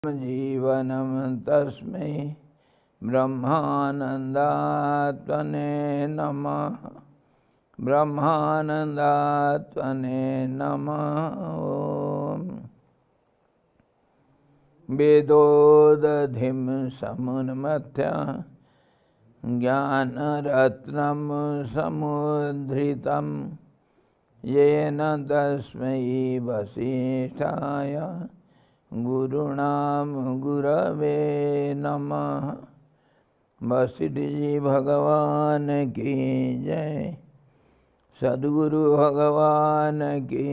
जीवनं तस्मै ब्रह्मानन्दात्मने नमः। ब्रह्मानन्दात्मने नमः। ॐ वेदोदधिं समुन्मथ्य ज्ञानरत्नं समुद्धृतं येन तस्मै वसिष्ठाय गुरुणाम गुरवे नमः। वशिष्ठ जी भगवान की जय। सद्गुरु भगवान की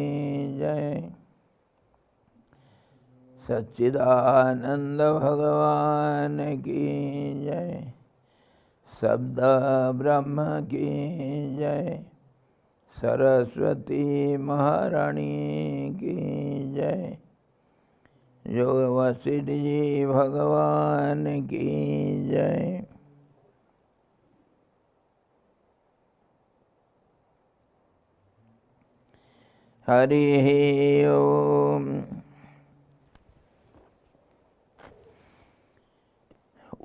जय। सच्चिदानंद भगवान की जय। शब्द ब्रह्म की जय। सरस्वती महारानी की जय। योग वशिष्ठ जी भगवान की जय। हरि ओम।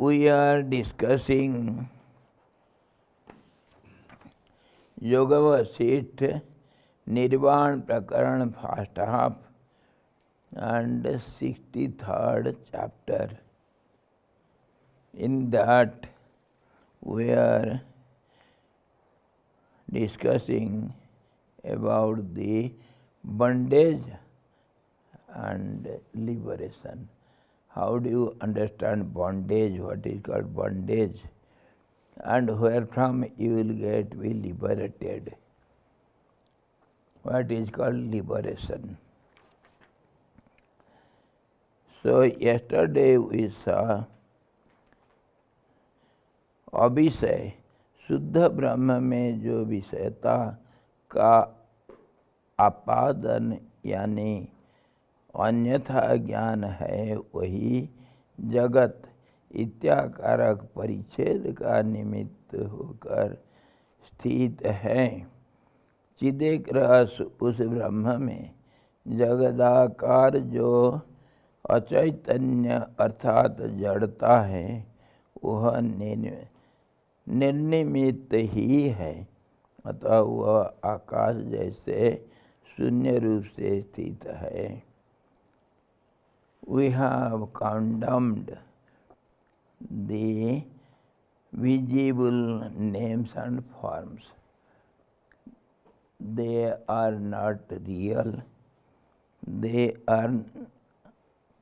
We are discussing योग वशिष्ठ निर्वाण प्रकरण first half and 63rd chapter. In that we are discussing about the bondage and liberation. How do you understand bondage? What is called bondage? And where from you will be liberated? What is called liberation? So yesterday we saw अविषय शुद्ध ब्रह्म में जो विषयता का आपादन यानी अन्यथा ज्ञान है वही जगत इत्याकारक परिच्छेद का निमित्त होकर स्थित है। चिदेक रस उस ब्रह्म में जगदाकार जो अचैतन्य अर्थात जड़ता है वह निर्निमित्त ही है, अतः वह आकाश जैसे शून्य रूप से स्थित है। We have condemned the visible names and forms. They are not real. They are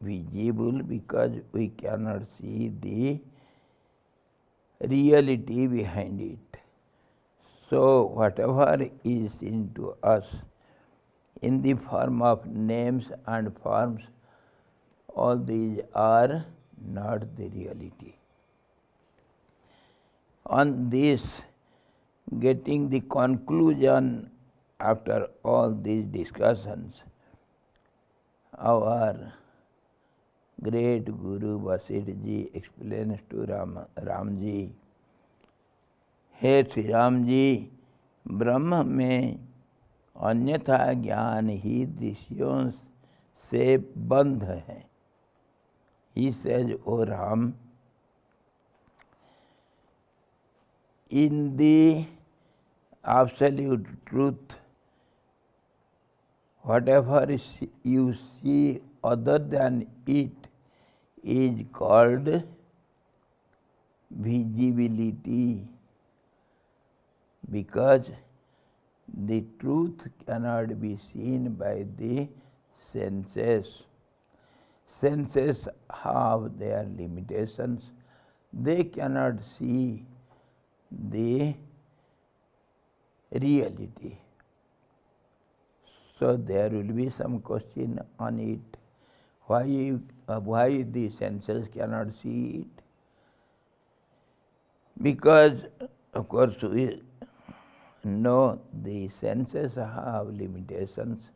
visible because we cannot see the reality behind it. So whatever is into us in the form of names and forms, all these are not the reality. On this, getting the conclusion after all these discussions, our great Guru Vasishtha ji explains to Ram ji, हे श्री राम जी, ब्रह्म में अन्यथा ज्ञान ही दृश्यों से बंध है। He says, O Ram, in the absolute truth, whatever you see other than it is called visibility, because the truth cannot be seen by the senses. Senses have their limitations. They cannot see the reality. So there will be some question on it. Why the senses cannot see it? Because, of course, we know the senses have limitations,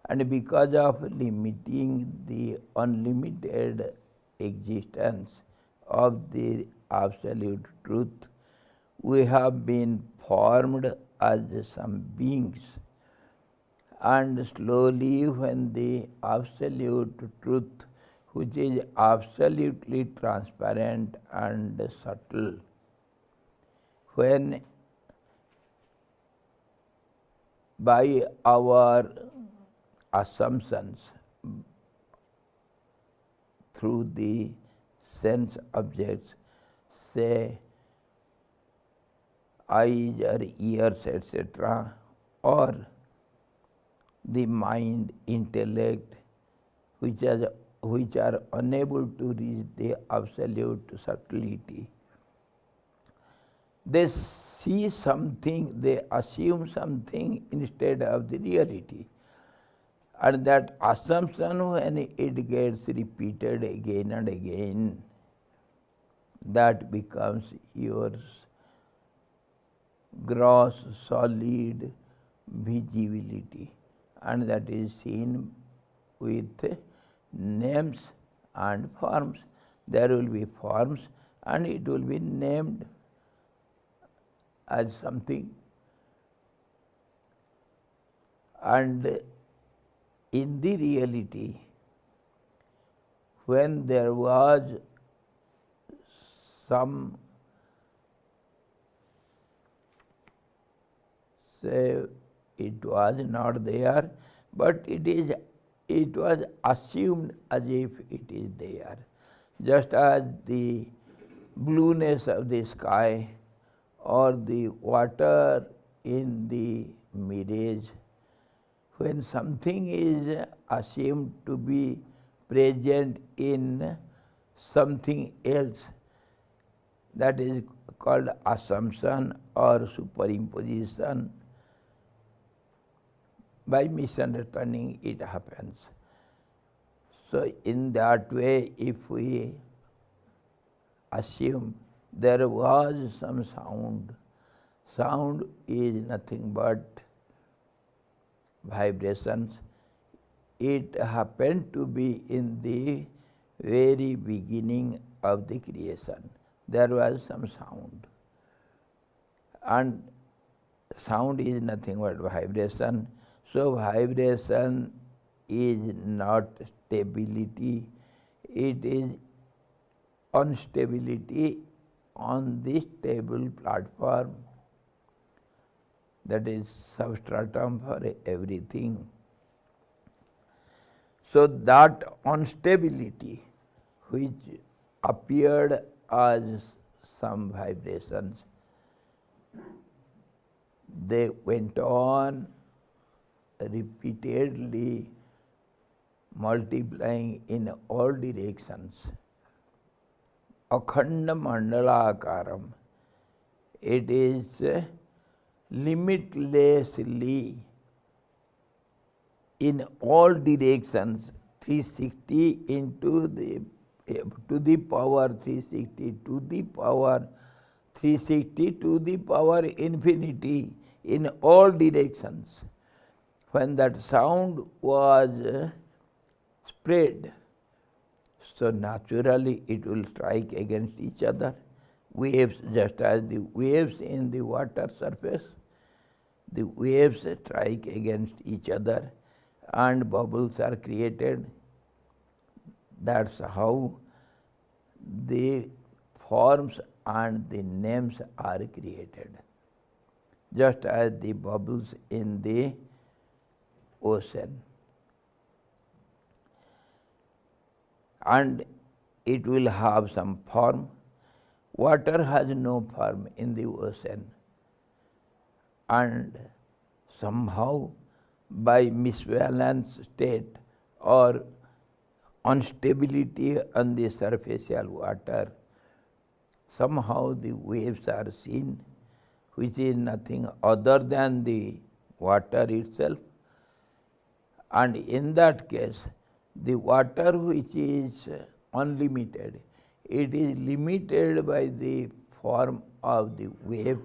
and because of limiting the unlimited existence of the absolute truth, we have been formed as some beings And slowly when the absolute truth, which is absolutely transparent and subtle. When by our assumptions through the sense objects, say eyes or ears, etc., or the mind, intellect, which are unable to reach the absolute subtlety. They see something, they assume something instead of the reality. And that assumption, when it gets repeated again and again, that becomes your gross, solid visibility. And that is seen with names and forms. There will be forms and it will be named as something. And in the reality, when there was some, say, it was not there, but it was assumed as if it is there. Just as the blueness of the sky or the water in the mirage, when something is assumed to be present in something else, that is called assumption or superimposition. By misunderstanding it happens. So in that way, if we assume there was some sound, sound is nothing but vibrations. It happened to be in the very beginning of the creation. There was some sound. And sound is nothing but vibration. So vibration is not stability, it is instability on the stable platform. That is substratum for everything. So that instability which appeared as some vibrations, they went on repeatedly multiplying in all directions. Akhanda mandala akaram. It is limitlessly in all directions, 360 into the to the power 360 to the power 360 to the power infinity in all directions. When that sound was spread, so naturally it will strike against each other. Waves, just as the waves in the water surface, the waves strike against each other and bubbles are created. That's how the forms and the names are created. Just as the bubbles in the ocean. And it will have some form. Water has no form in the ocean. And somehow by misbalance state or instability on the surfacial water, somehow the waves are seen, which is nothing other than the water itself. And in that case, the water which is unlimited, it is limited by the form of the wave,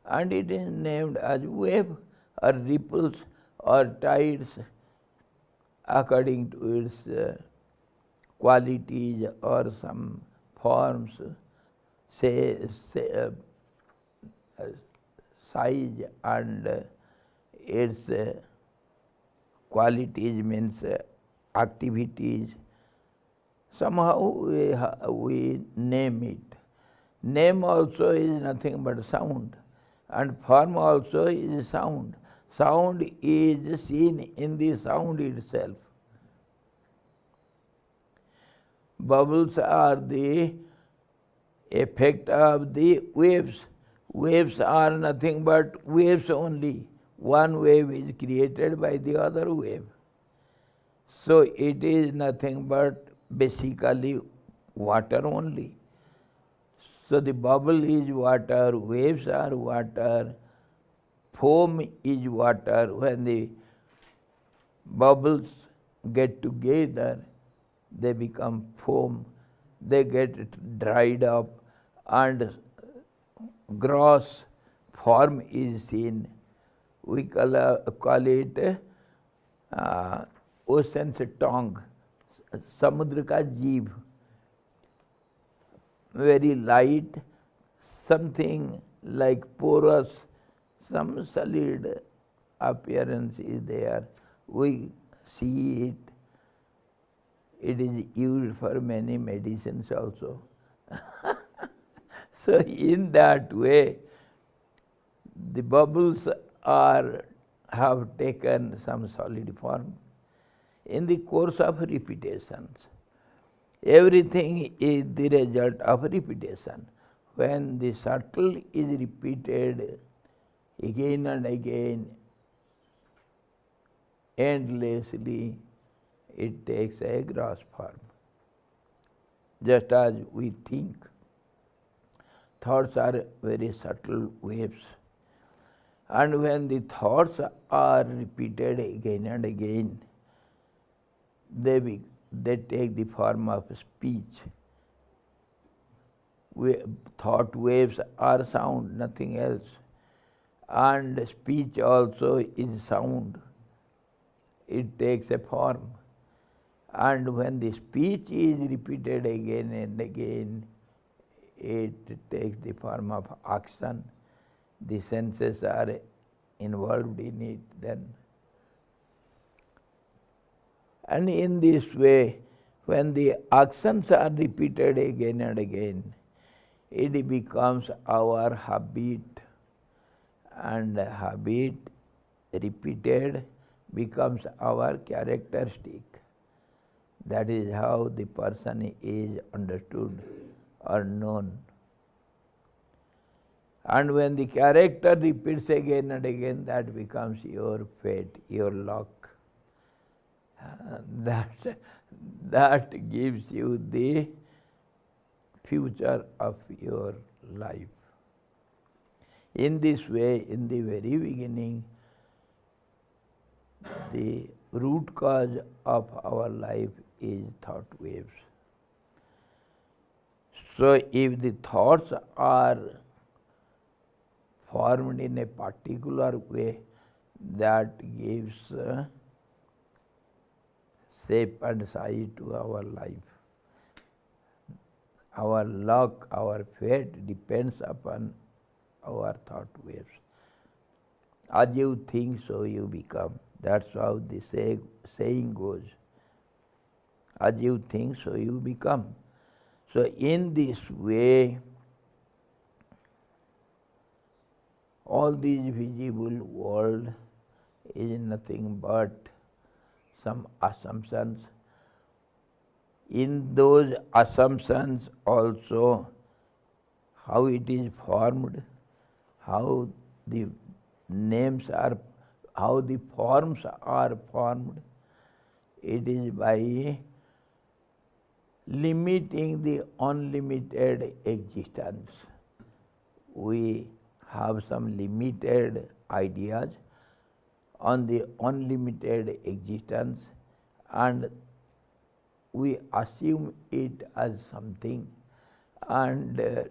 and it is named as wave or ripples or tides according to its qualities or some forms, say size and its qualities means activities. somehow we name it. Name also is nothing but sound, and form also is sound. Sound is seen in the sound itself. Bubbles are the effect of the waves. Waves are nothing but waves only. One wave is created by the other wave. So it is nothing but basically water only. So the bubble is water, waves are water, foam is water. When the bubbles get together, they become foam, they get dried up, and gross form is seen. We call it ocean's tongue, samudra ka jeev, very light, something like porous, some solid appearance is there. We see it. It is used for many medicines also. So in that way, the bubbles have taken some solid form. In the course of repetitions, everything is the result of repetition. When the subtle is repeated again and again, endlessly, it takes a gross form. Just as we think, thoughts are very subtle waves. And when the thoughts are repeated again and again, they take the form of speech. Thought waves are sound, nothing else. And speech also is sound. It takes a form. And when the speech is repeated again and again, it takes the form of action. The senses are involved in it then. And in this way, when the actions are repeated again and again, it becomes our habit. And habit repeated becomes our characteristic. That is how the person is understood or known. And when the character repeats again and again, that becomes your fate, your luck. That gives you the future of your life. In this way, in the very beginning, the root cause of our life is thought waves. So if the thoughts are formed in a particular way, that gives shape and size to our life. Our luck, our fate depends upon our thought waves. As you think, so you become. That's how the saying goes. As you think, so you become. So in this way, all these visible world is nothing but some assumptions. In those assumptions also, how it is formed, how the names are, how the forms are formed, it is by limiting the unlimited existence. We have some limited ideas on the unlimited existence, and we assume it as something and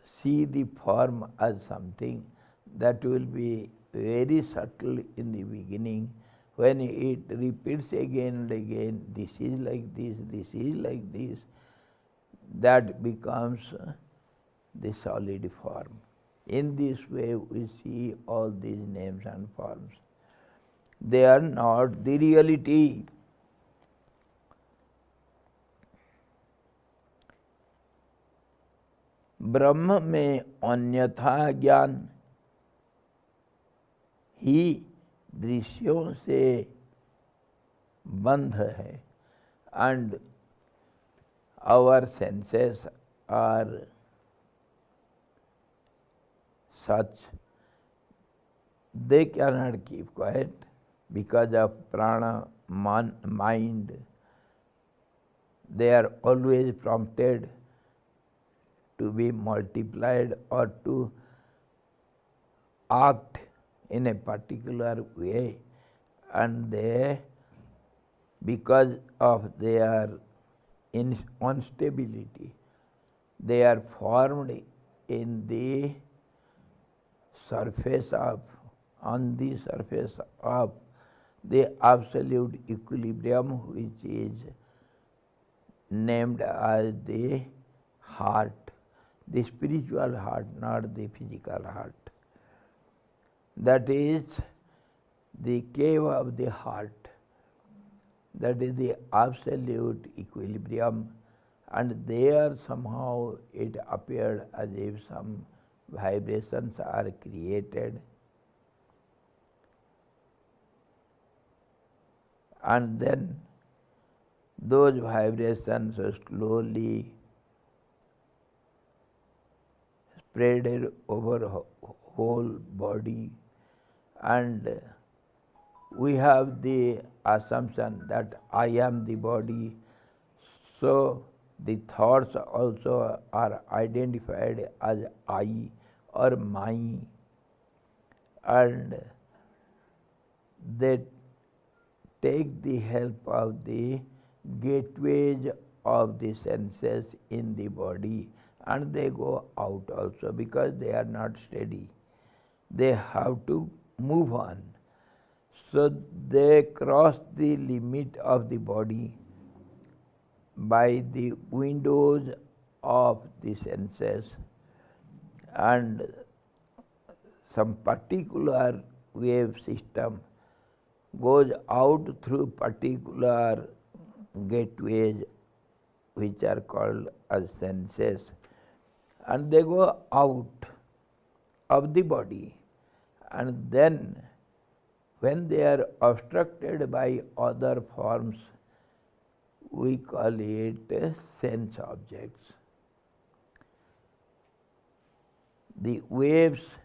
see the form as something that will be very subtle in the beginning. When it repeats again and again, this is like this, this is like this, that becomes the solid form. In this way, we see all these names and forms. They are not the reality. ब्रह्म में अन्यथा ज्ञान, ही दृश्यों से बंध है, and our senses are such they cannot keep quiet because of prana mind. They are always prompted to be multiplied or to act in a particular way, and they, because of their instability, they are formed in the surface of, on the surface of the absolute equilibrium, which is named as the heart, the spiritual heart, not the physical heart. That is the cave of the heart. That is the absolute equilibrium, and there somehow it appeared as if some vibrations are created, and then those vibrations slowly spreaded over whole body, and we have the assumption that I am the body, so the thoughts also are identified as I or my, and they take the help of the gateways of the senses in the body, and they go out also because they are not steady. They have to move on. So they cross the limit of the body by the windows of the senses, and some particular wave system goes out through particular gateways which are called as senses, and they go out of the body, and then when they are obstructed by other forms, we call it sense objects. The waves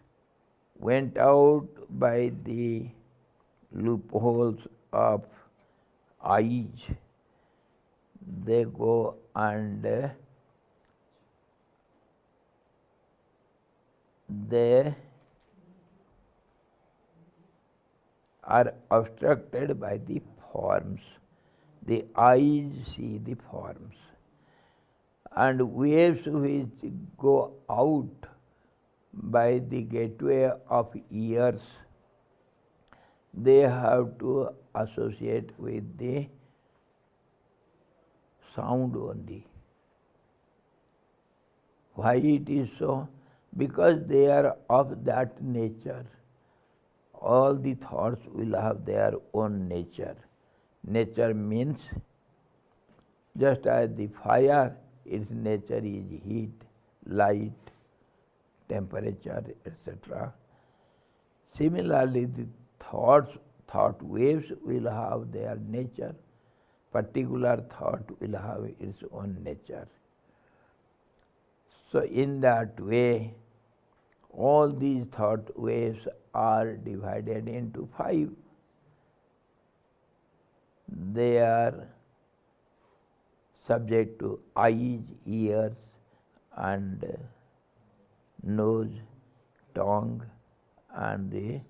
went out by the loopholes of eyes. They go and they are obstructed by the forms. The eyes see the forms, and waves which go out by the gateway of ears, they have to associate with the sound only. Why it is so? Because they are of that nature. All the thoughts will have their own nature. Nature means, just as the fire, its nature is heat, light, temperature, etc. Similarly, the thought waves will have their nature. Particular thought will have its own nature. So in that way, all these thought waves are divided into 5. They are subject to eyes, ears, and nose, tongue, and the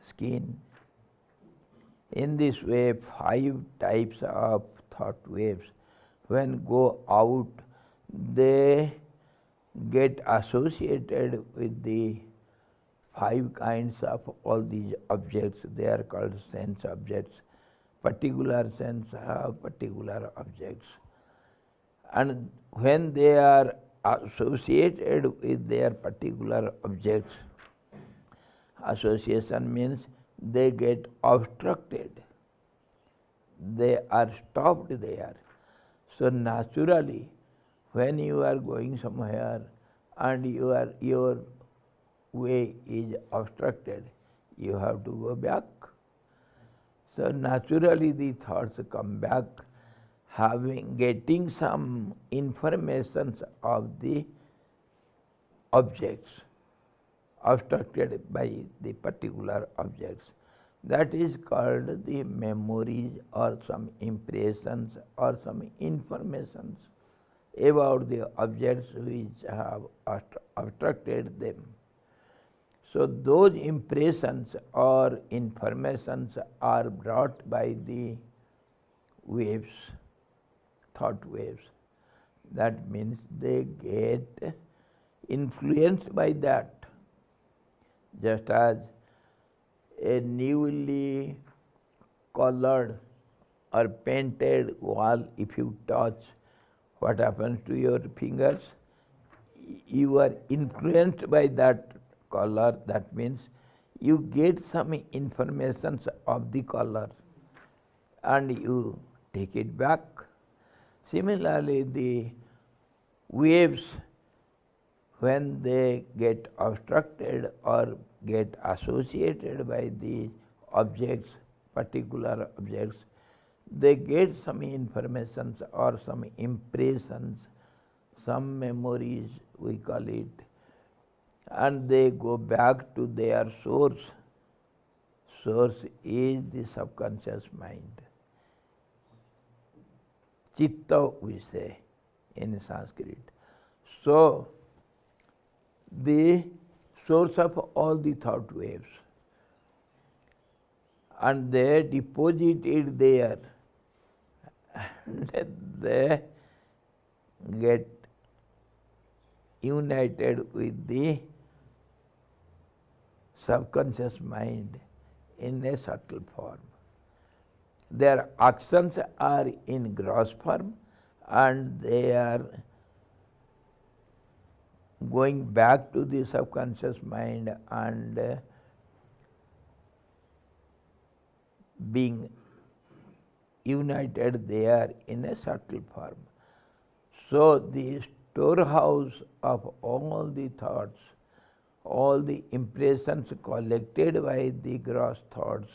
skin. In this way, 5 types of thought waves, when go out, they get associated with the 5 kinds of all these objects. They are called sense objects. Particular sense have particular objects. And when they are associated with their particular objects, association means they get obstructed. they are stopped there. So naturally, when you are going somewhere and your way is obstructed, you have to go back. So naturally the thoughts come back, getting some information of the objects, obstructed by the particular objects. That is called the memories or some impressions or some informations about the objects which have obstructed them. So those impressions or informations are brought by the waves, thought waves. That means they get influenced by that. Just as a newly colored or painted wall, if you touch, what happens to your fingers? You are influenced by that color. That means you get some information of the color and you take it back. Similarly, the waves, when they get obstructed or get associated by the objects, particular objects, they get some information or some impressions, some memories we call it, and they go back to their source. Source is the subconscious mind. Chitta we say in Sanskrit. So the source of all the thought waves, and they deposit it there, and they get united with the subconscious mind in a subtle form. Their actions are in gross form and they are going back to the subconscious mind and being united there in a subtle form. So the storehouse of all the thoughts, all the impressions collected by the gross thoughts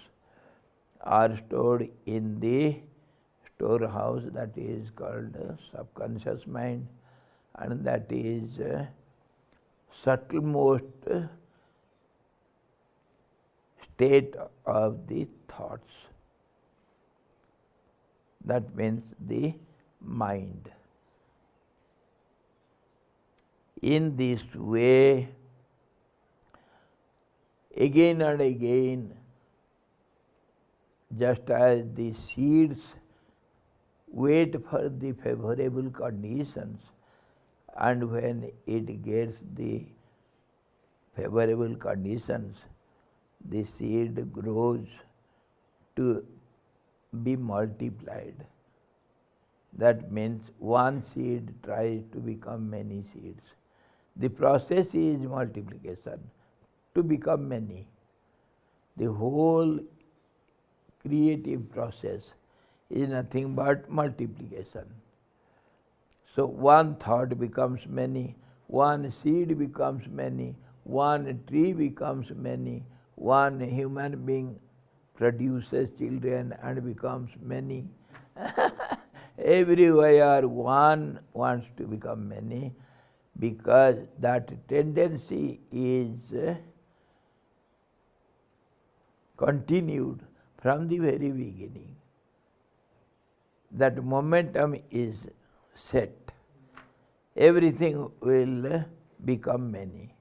are stored in the storehouse that is called subconscious mind, and that is subtlemost state of the thoughts. That means the mind. In this way, again and again, just as the seeds wait for the favorable conditions, and when it gets the favorable conditions, the seed grows to be multiplied. That means one seed tries to become many seeds. The process is multiplication, to become many. The whole creative process is nothing but multiplication. So one thought becomes many, one seed becomes many, one tree becomes many, one human being produces children and becomes many. Everywhere one wants to become many, because that tendency is continued from the very beginning. That momentum is set. Everything will become many.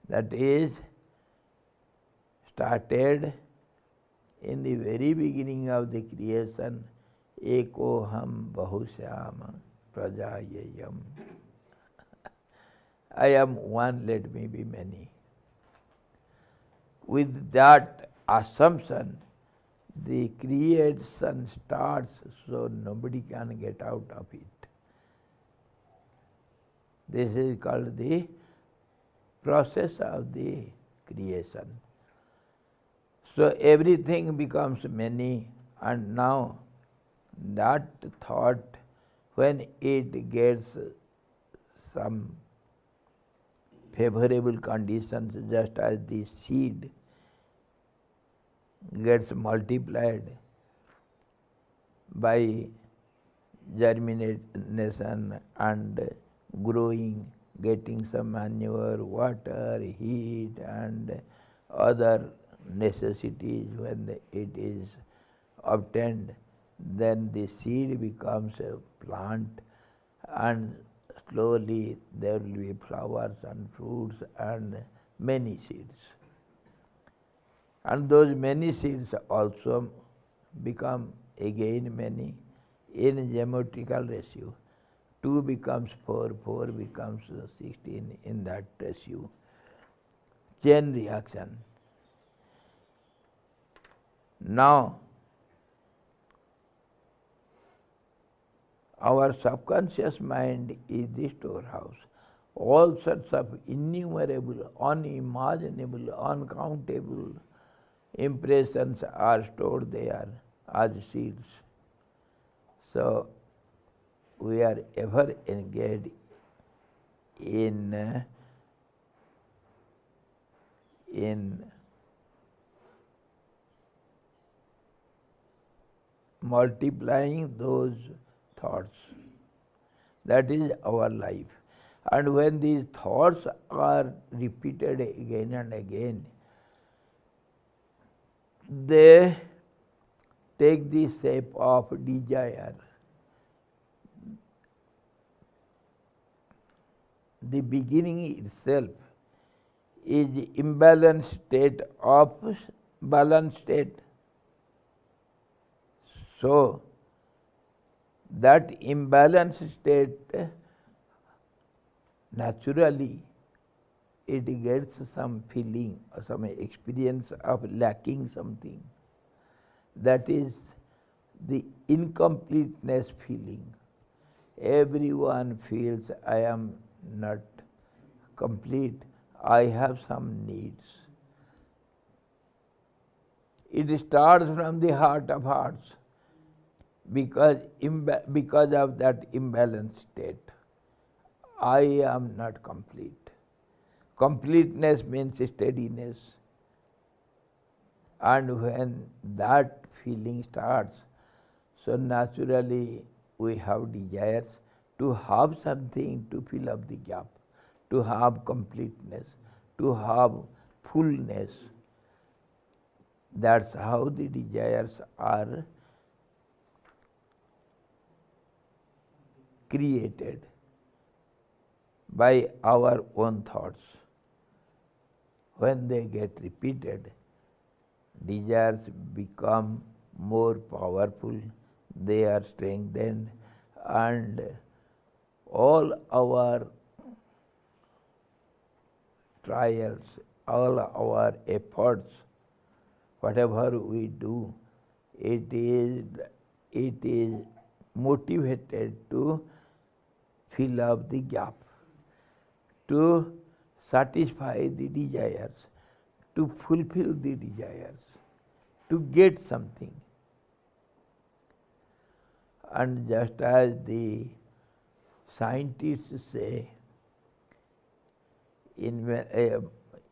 That is started in the very beginning of the creation. Ekoham bahusyam prajayayam. I am one, let me be many. With that assumption, the creation starts, so nobody can get out of it. This is called the process of the creation. So everything becomes many And now that thought, when it gets some favorable conditions, just as the seed gets multiplied by germination and growing, getting some manure, water, heat and other necessities, when it is obtained, then the seed becomes a plant, and slowly there will be flowers and fruits and many seeds. And those many seeds also become again many in geometrical ratio. 2 becomes 4, 4 becomes 16 in that ratio. Chain reaction. Now, our subconscious mind is the storehouse. All sorts of innumerable, unimaginable, uncountable impressions are stored there as seeds. So, we are ever engaged in multiplying those thoughts. That is our life. And when these thoughts are repeated again and again, they take the shape of desire. The beginning itself is imbalanced state of balanced state. So, that imbalanced state, naturally it gets some feeling or some experience of lacking something. That is the incompleteness feeling. Everyone feels, I am not complete, I have some needs. It starts from the heart of hearts, because of that imbalanced state. I am not complete. Completeness means steadiness. And when that feeling starts, so naturally we have desires to have something to fill up the gap, to have completeness, to have fullness. That's how the desires are created by our own thoughts. When they get repeated, desires become more powerful, they are strengthened, and all our trials, all our efforts, whatever we do, it is motivated to fill up the gap, to satisfy the desires, to fulfill the desires, to get something. And just as the scientists say,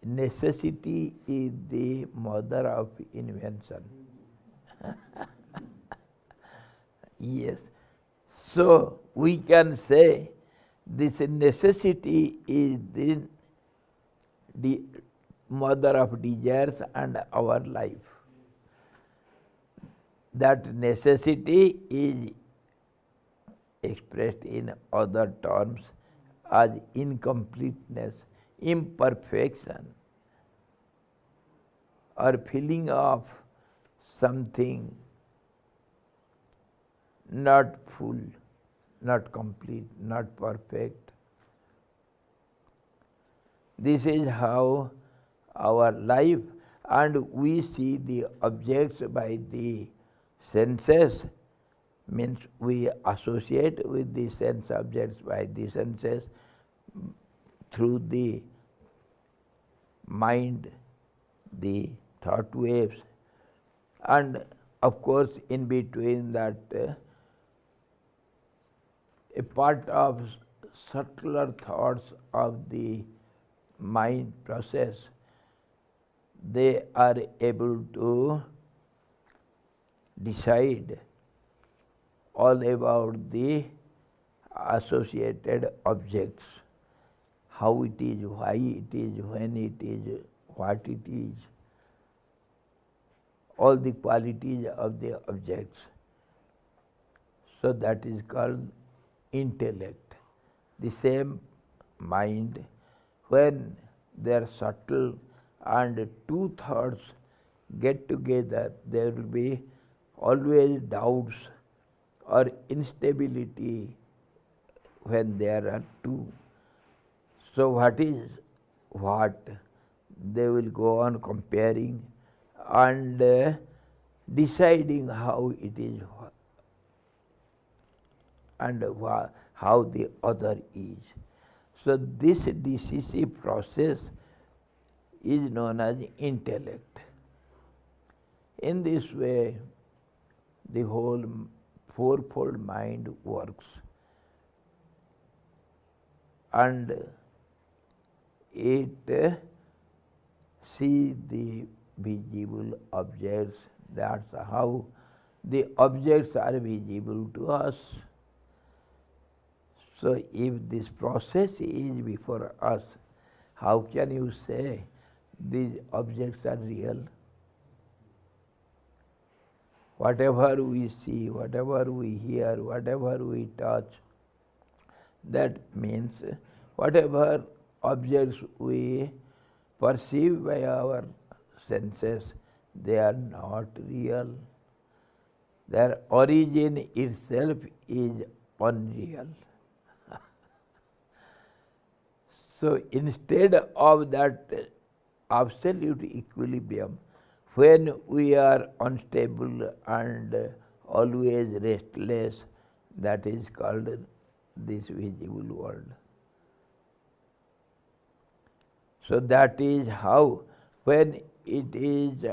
necessity is the mother of invention. Yes. So we can say this necessity is the mother of desires and our life. That necessity is expressed in other terms as incompleteness, imperfection, or feeling of something not full, not complete, not perfect. This is how our life, and we see the objects by the senses, means we associate with the sense objects by the senses through the mind, the thought waves, and of course, in between that, a part of subtler thoughts of the mind process, they are able to decide all about the associated objects, how it is, why it is, when it is, what it is, all the qualities of the objects. So that is called intellect. The same mind, when they are subtle and two thoughts get together, there will be always doubts or instability when there are two. So what is what? They will go on comparing and deciding how it is and how the other is. So this decisive process is known as intellect. In this way, the whole fourfold mind works, and it sees the visible objects. That's how the objects are visible to us. So if this process is before us, how can you say these objects are real? Whatever we see, whatever we hear, whatever we touch, that means whatever objects we perceive by our senses, they are not real. Their origin itself is unreal. So instead of that absolute equilibrium, when we are unstable and always restless, that is called this visible world. So that is how, when it is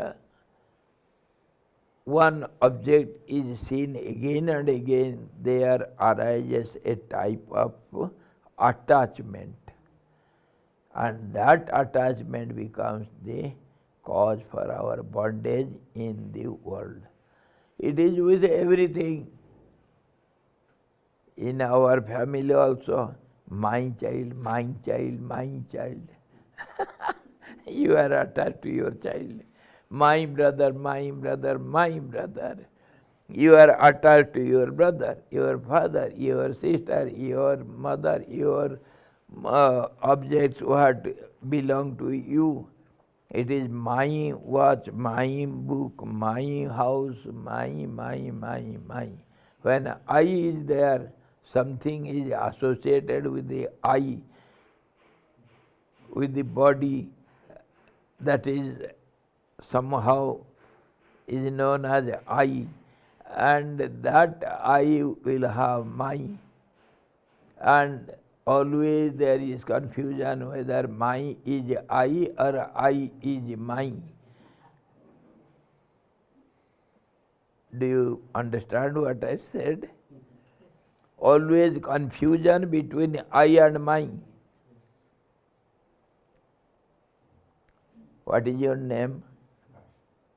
one object is seen again and again, there arises a type of attachment, and that attachment becomes the cause for our bondage in the world. It is with everything. In our family also, my child, my child, my child. You are attached to your child. My brother, my brother, my brother. You are attached to your brother, your father, your sister, your mother, your objects what belong to you. It is my watch, my book, my house, my. When I is there, something is associated with the I, with the body, that is somehow is known as I, and that I will have my. And always there is confusion whether my is I or I is my. Do you understand what I said? Always confusion between I and my. What is your name?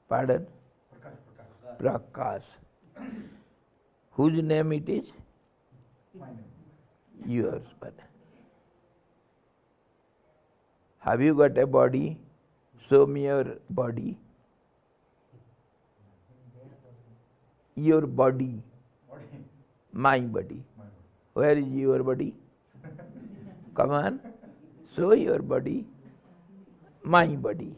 Pardon? Prakash. Whose name it is? My name. Yours. But have you got a body? Show me your body. Your body. My body. Where is your body? Come on. Show your body. My body.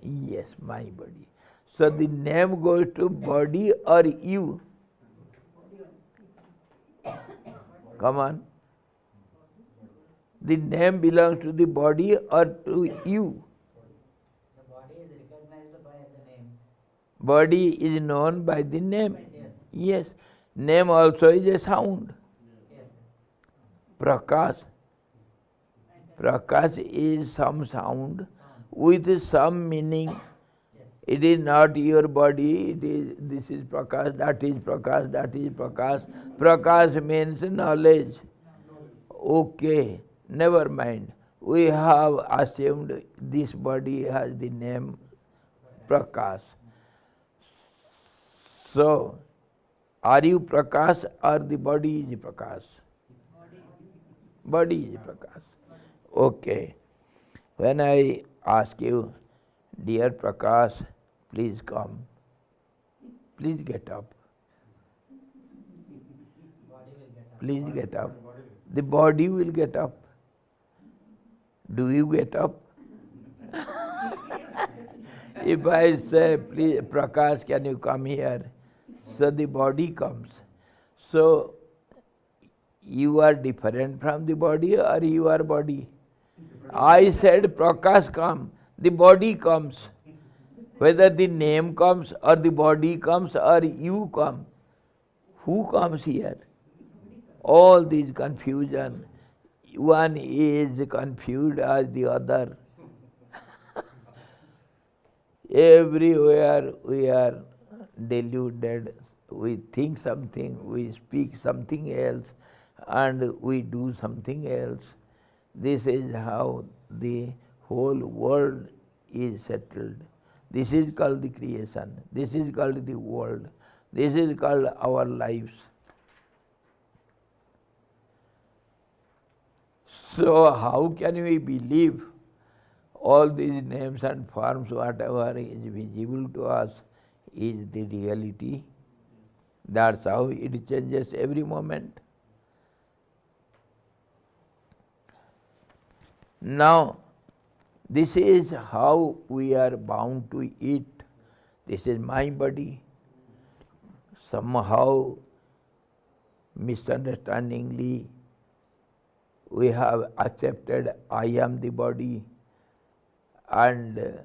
Yes, my body. So the name goes to body or you? Come on. The name belongs to the body or to you? The body is recognized by the name. Body is known by the name. Yes. Yes. Name also is a sound. Yes. Prakash. Prakash is some sound with some meaning. Yes. It is not your body, it is, this is Prakash, that is Prakash, that is Prakash. Prakash means knowledge. Okay, never mind. We have assumed this body has the name Prakash. So, are you Prakash or the body is Prakash? Body is Prakash. Okay. When I ask you, dear Prakash, please come. Please get up. Please get up. The body will get up. Do you get up? If I say, please, Prakash, can you come here? So the body comes. So, you are different from the body or you are body? I said, Prakash, come. The body comes. Whether the name comes or the body comes or you come. Who comes here? All these confusion. One is confused as the other. Everywhere we are deluded. We think something, we speak something else, and we do something else. This is how the whole world is settled. This is called the creation. This is called the world. This is called our lives. So how can we believe all these names and forms, whatever is visible to us, is the reality? That's how it changes every moment. Now, this is how we are bound to it. This is my body. Somehow, misunderstandingly, we have accepted I am the body and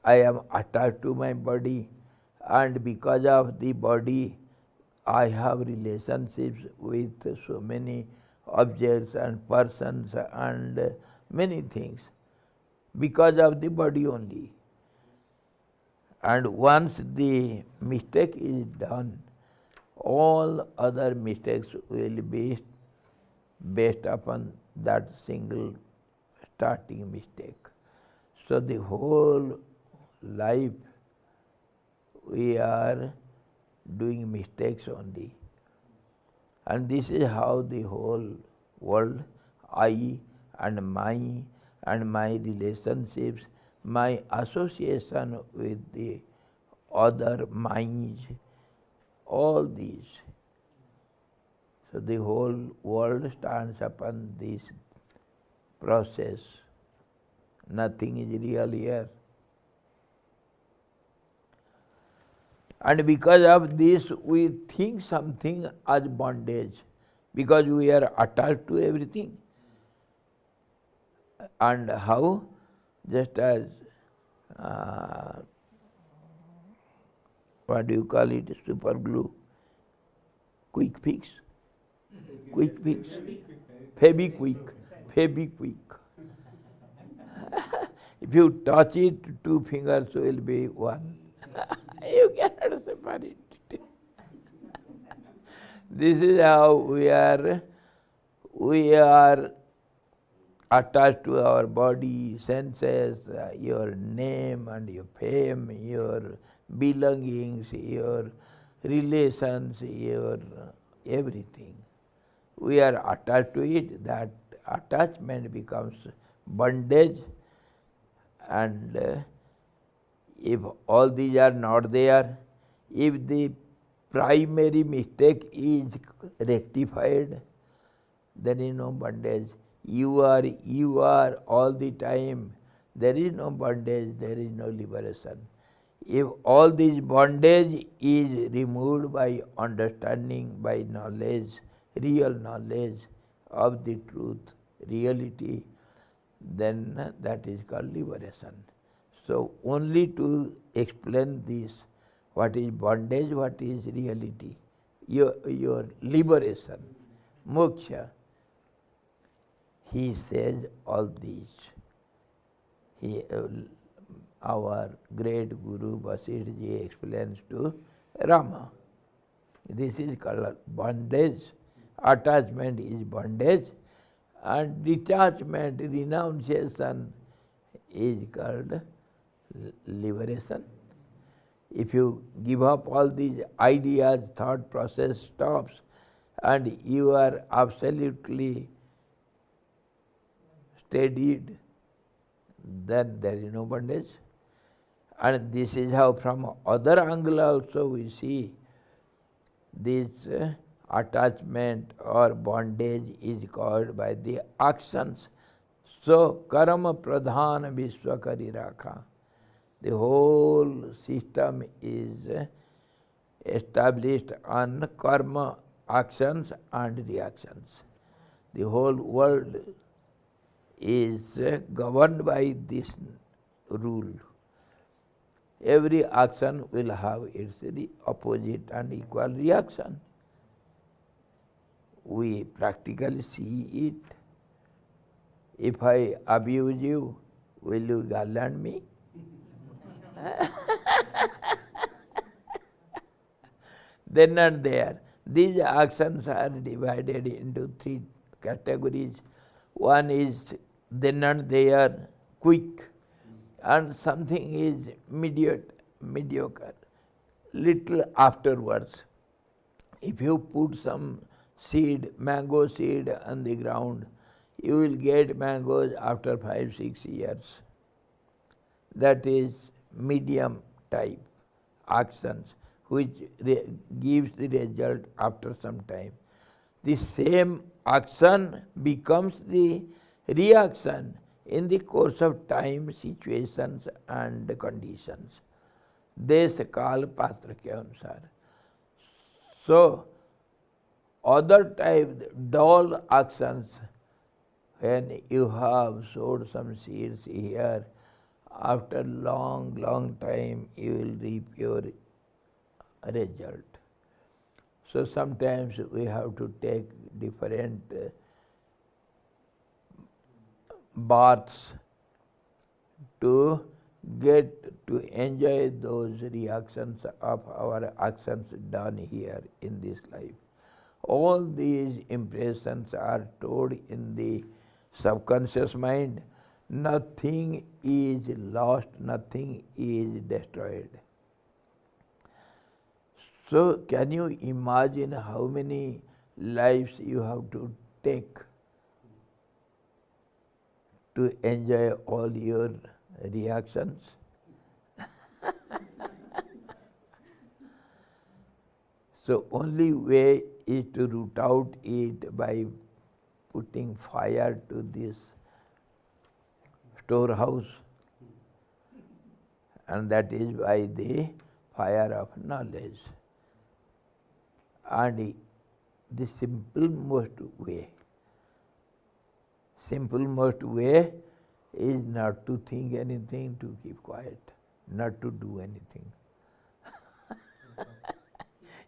I am attached to my body, and because of the body I have relationships with so many objects and persons and many things because of the body only. And once the mistake is done, all other mistakes will be based upon that single starting mistake. So the whole life we are doing mistakes only. And this is how the whole world, I and my relationships, my association with the other minds, all these. So the whole world stands upon this process. Nothing is real here. And because of this, we think something as bondage, because we are attached to everything. And how? Just as, what do you call it, super glue, quick fix, quick fix, Febiquick. If you touch it, 2 fingers will be one. You cannot separate it. This is how we are attached to our body, senses, your name and your fame, your belongings, your relations, your everything. We are attached to it. That attachment becomes bondage, and if all these are not there, if the primary mistake is rectified, there is no bondage. You are all the time. There is no bondage, there is no liberation. If all this bondage is removed by understanding, by knowledge, real knowledge of the truth, reality, then that is called liberation. So only to explain this, what is bondage, what is reality, your liberation, moksha. He says all these. our great Guru Vasishtha ji explains to Rama. This is called bondage. Attachment is bondage, and detachment, renunciation is called liberation. If you give up all these ideas, thought process stops, and you are absolutely steadied, then there is no bondage. And this is how from other angle also we see this attachment or bondage is caused by the actions. So, karma pradhan vishwa kari rakha. The whole system is established on karma, actions and reactions. The whole world is governed by this rule. Every action will have its opposite and equal reaction. We practically see it. If I abuse you, will you garland me? Then and there. These actions are divided into three categories. One is then and there, quick, and something is mediocre, little afterwards. If you put some seed, mango seed on the ground, you will get mangoes after 5-6 years. That is medium type actions which gives the result after some time. The same action becomes the reaction in the course of time, situations and conditions. Desh kaal patra ke anusar. So, other type, dull actions, when you have sowed some seeds here, after long time you will reap your result. So sometimes we have to take different baths to get to enjoy those reactions of our actions done here in this life. All these impressions are stored in the subconscious mind. Nothing is lost, nothing is destroyed. So can you imagine how many lives you have to take to enjoy all your reactions? So only way is to root out it by putting fire to this storehouse, and that is by the fire of knowledge. And the simplest way is not to think anything, to keep quiet, not to do anything.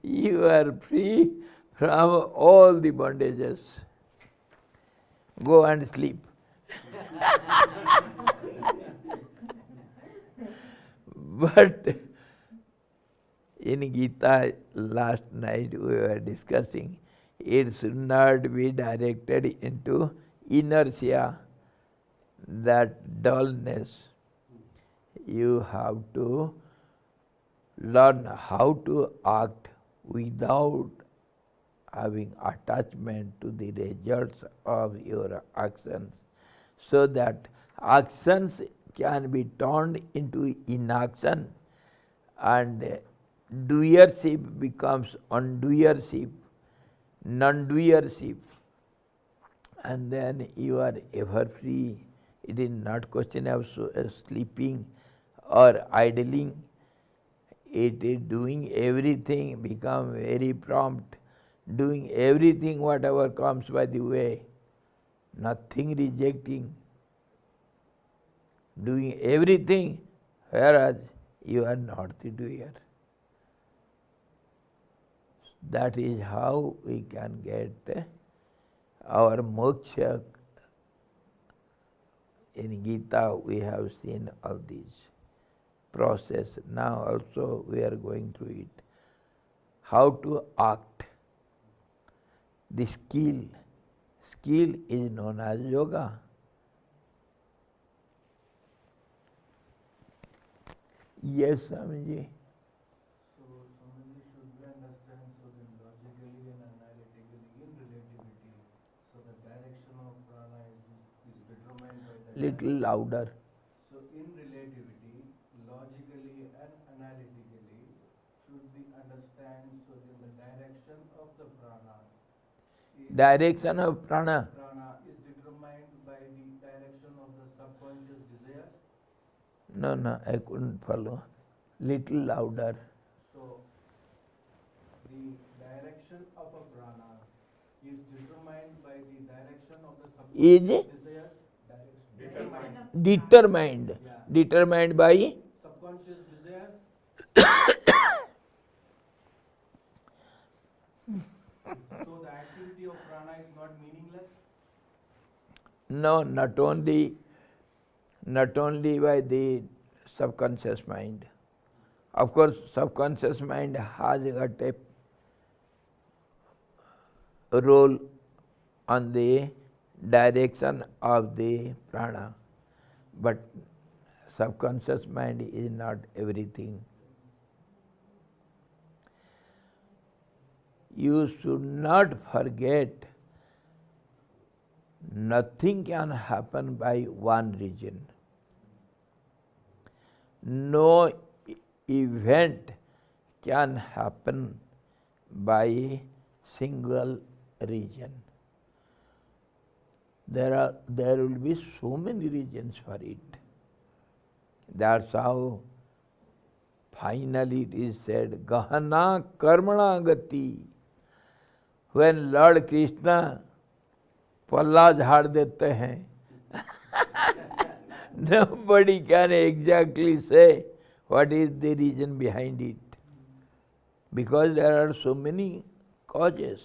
You are free from all the bondages. Go and sleep. But in Gita last night we were discussing, it should not be directed into inertia, that dullness. You have to learn how to act without having attachment to the results of your actions, so that actions can be turned into inaction and doership becomes undoership, non-doership, and then you are ever free. It is not question of sleeping or idling. It is doing everything, become very prompt, doing everything whatever comes by the way, nothing rejecting, doing everything, whereas you are not the doer. That is how we can get our moksha. In Gita we have seen all these. process. Now also we are going through it. How to act. The skill. Skill is known as yoga. Yes, Swamiji. So, Swamiji, should we understand so then logically and analytically in relativity, so the direction of prana is determined by the Little louder. So, in relativity, logically and analytically, should we understand so then the direction of the prana Direction of prana. is determined by the direction of the subconscious desires? No, I couldn't follow. Little louder. So, the direction of a prana is determined by the direction of the Is subconscious desires. determined. Yeah. Determined by Subconscious desires. So the activity of prana is not meaningless. no, not only by the subconscious mind. Of course, subconscious mind has got a role on the direction of the prana, but subconscious mind is not everything. You should not forget, nothing can happen by one reason. No event can happen by single reason. There will be so many reasons for it. That's how finally it is said, Gahana Karmana Gati. When Lord Krishna पल्ला झाड़ देते हैं, nobody can exactly say what is the reason behind it, because there are so many causes.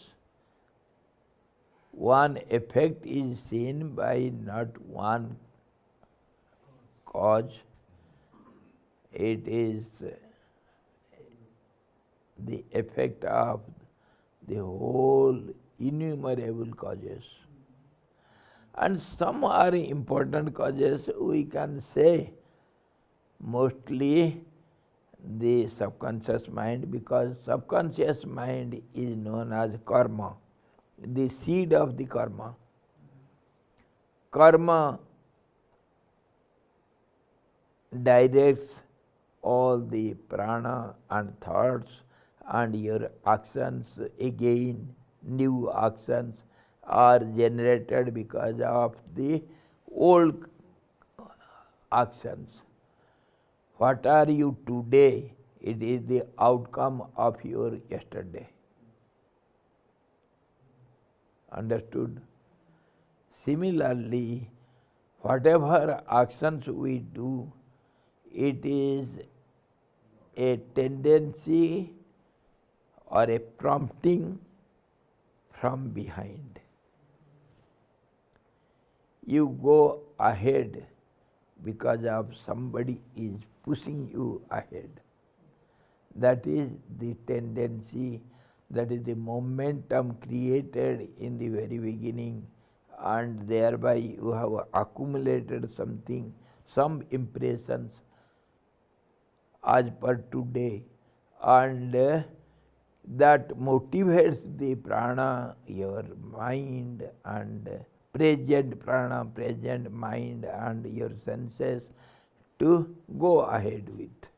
One effect is seen by not one cause, it is the effect of the whole innumerable causes. And some are important causes, we can say mostly the subconscious mind, because subconscious mind is known as karma, the seed of the karma. Karma directs all the prana and thoughts and your actions. Again, new actions are generated because of the old actions. What are you today? It is the outcome of your yesterday. Understood? Similarly, whatever actions we do, it is a tendency or a prompting from behind. You go ahead because of somebody is pushing you ahead. That is the tendency, that is the momentum created in the very beginning, and thereby you have accumulated something, some impressions as per today, and that motivates the prana, your mind, and present prana, present mind, and your senses to go ahead with.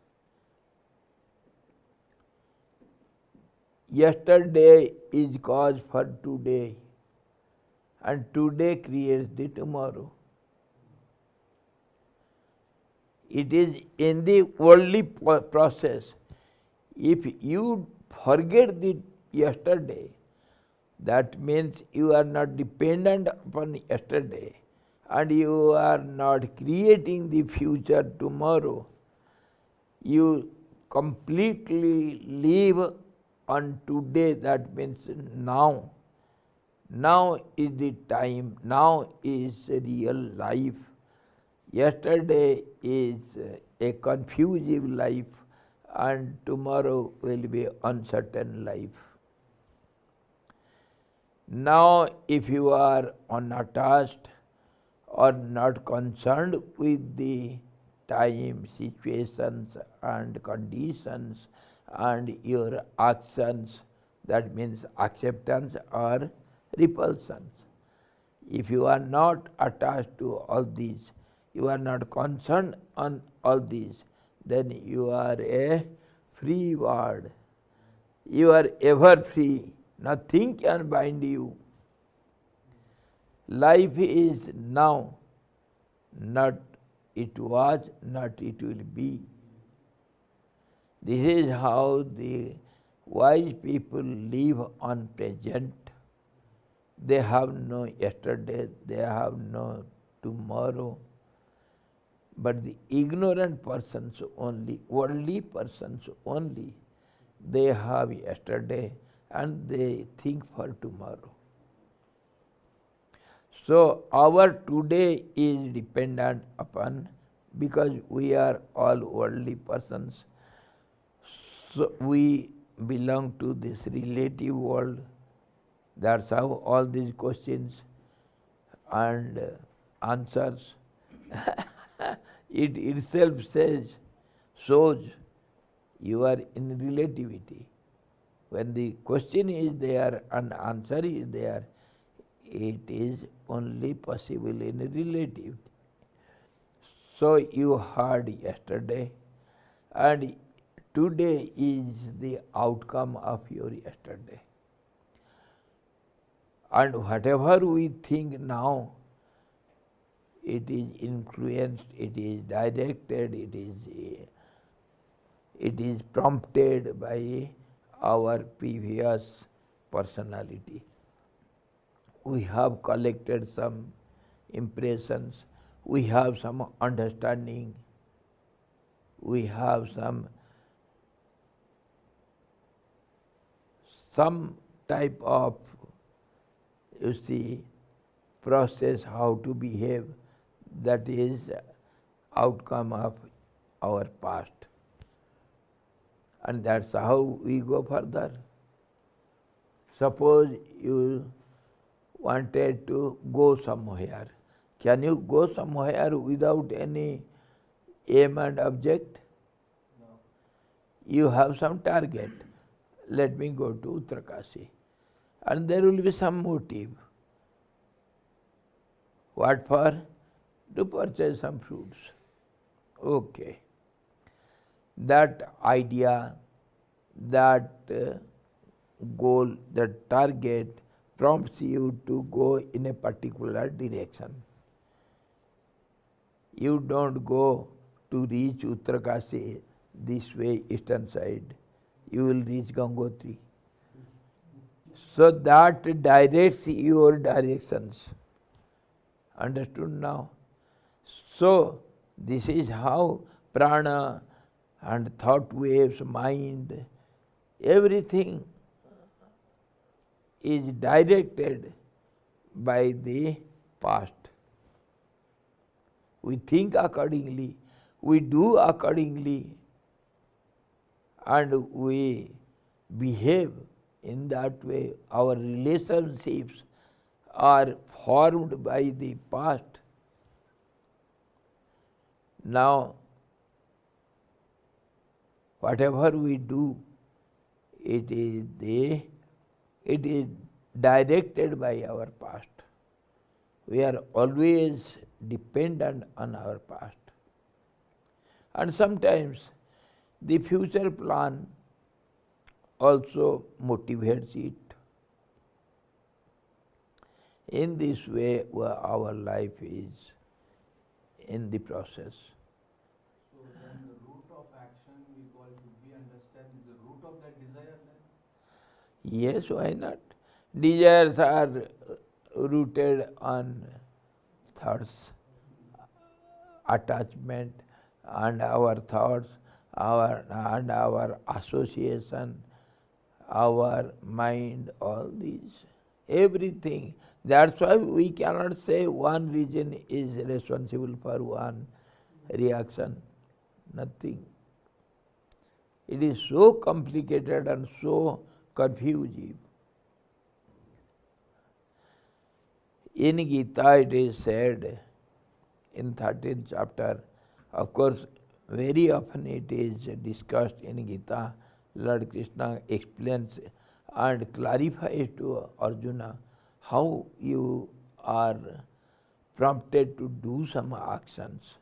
Yesterday is cause for today, and today creates the tomorrow. It is in the worldly process. If you forget the yesterday, that means you are not dependent upon yesterday, and you are not creating the future tomorrow. You completely live on today, that means now. Now is the time, now is real life. Yesterday is a confusive life, and tomorrow will be uncertain life. Now, if you are unattached or not concerned with the time, situations and conditions and your actions, that means acceptance or repulsions. If you are not attached to all these, you are not concerned on all these, then you are a free bird. You are ever free. Nothing can bind you. Life is now, not it was, not it will be. This is how the wise people live on present. They have no yesterday, they have no tomorrow. But the ignorant persons only, worldly persons only, they have yesterday and they think for tomorrow. So our today is dependent upon, because we are all worldly persons, so we belong to this relative world. That's how all these questions and answers it itself shows you are in relativity. When the question is there and answer is there, it is only possible in relative. So you heard yesterday, and today is the outcome of your yesterday. And whatever we think now, it is influenced, it is directed, it is prompted by our previous personality. We have collected some impressions, we have some understanding, we have some type of, you see, process how to behave, that is outcome of our past. And that's how we go further. Suppose you wanted to go somewhere. Can you go somewhere without any aim and object? No. You have some target. Let me go to Uttarkasi. And there will be some motive. What for? To purchase some fruits. Okay. That idea, that goal, that target prompts you to go in a particular direction. You don't go to reach Uttarkasi this way, eastern side. You will reach Gangotri. So that directs your directions. Understood now? So this is how prana and thought waves, mind, everything is directed by the past. We think accordingly, we do accordingly, and we behave in that way. Our relationships are formed by the past. Now, whatever we do, it is directed by our past. We are always dependent on our past. And sometimes the future plan also motivates it. In this way, our life is in the process. So then the root of action we understand is the root of that desire then? Yes, why not? Desires are rooted on thoughts, attachment, and our thoughts, our association, our mind, all these, everything. That's why we cannot say one region is responsible for one reaction. nothing. It is so complicated and so confusing. In Gita it is said, in 13th chapter, of course, very often it is discussed in Gita. Lord Krishna explains and clarifies to Arjuna how you are prompted to do some actions.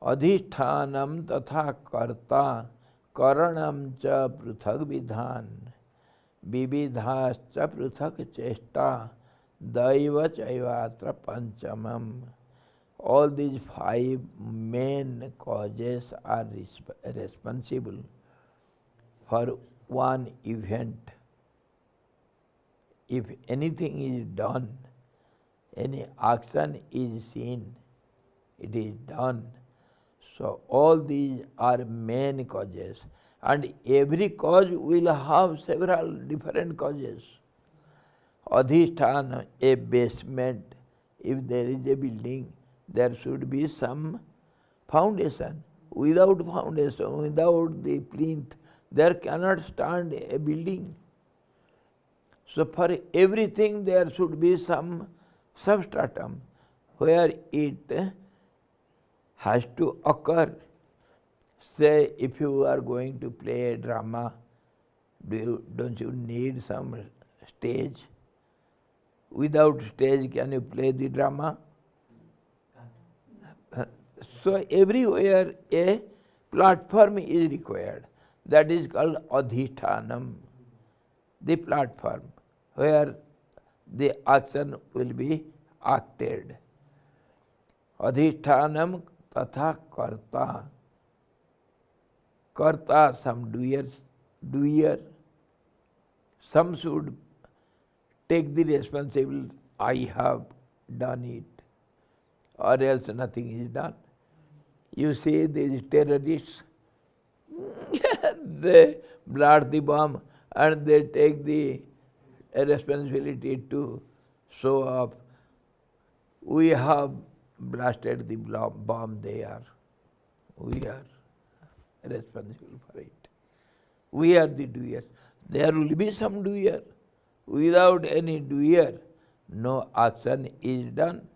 Adhishthanam tatha karta karanam cha pruthak vidhan vividhascha pruthak chesta daiva chaivatra panchamam. All these 5 main causes are responsible for one event. If anything is done, any action is seen, it is done. So all these are main causes, and every cause will have several different causes. Adhisthana, a basement. If there is a building, there should be some foundation. Without foundation, without the plinth, there cannot stand a building. So for everything there should be some substratum where it has to occur. Say, if you are going to play a drama, don't you need some stage? Without stage, can you play the drama? So everywhere a platform is required. That is called adhisthanam, the platform where the action will be acted. Adhisthanam tatha karta. Karta, some doer. Some should take the responsibility, I have done it, or else nothing is done. You see these terrorists, they blast the bomb and they take the responsibility to show up. We have blasted the bomb there. We are responsible for it. We are the doers. There will be some doer. Without any doer, no action is done.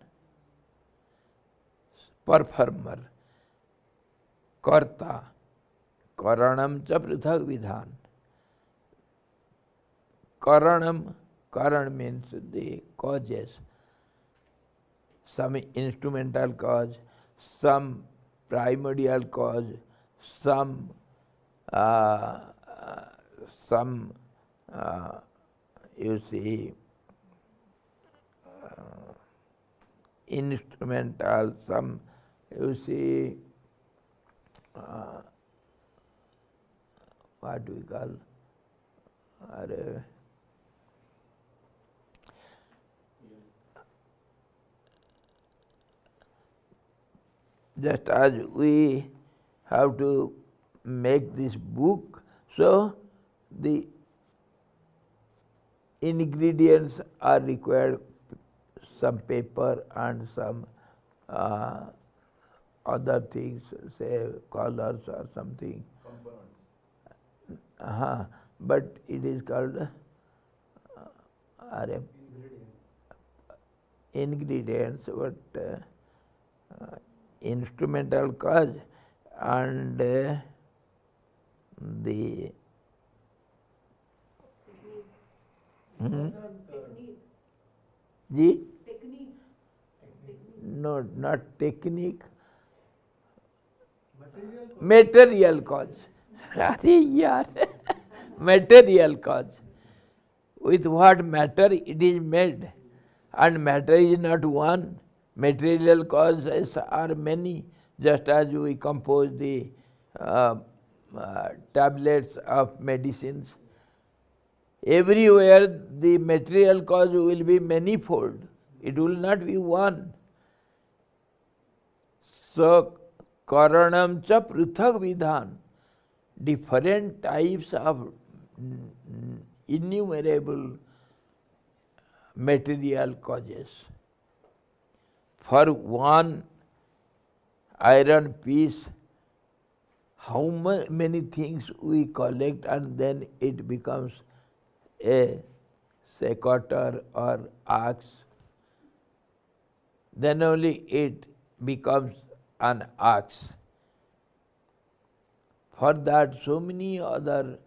Performer, karta, karanam cha prithak vidhan. Karan means the causes. Some instrumental cause, some primordial cause, some you see instrumental, some you see what do we call just as we have to make this book, so the ingredients are required, some paper and some other things, say colors or something. Components. But it is called ingredients, but instrumental cause and the Technique. No, not technique. Material cause. Material cause. With what matter it is made. And matter is not one. Material causes are many. Just as we compose the tablets of medicines, everywhere the material cause will be manifold. It will not be one. So, karanam cha pruthak vidhan. Different types of innumerable material causes. For one iron piece, how many things we collect and then it becomes a, say, cutter or axe. Then only it becomes an axe. For that, so many other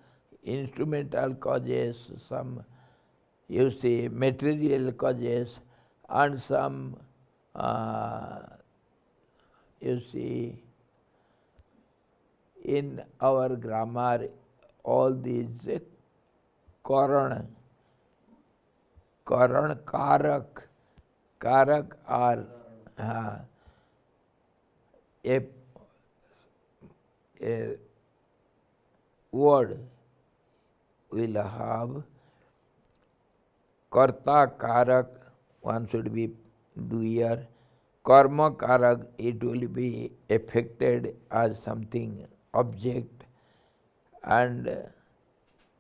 instrumental causes, some, you see, material causes, and some, you see, in our grammar, all these karan, karak, are a word will have karta karak, one should be doer, karma karak, it will be affected as something, object, and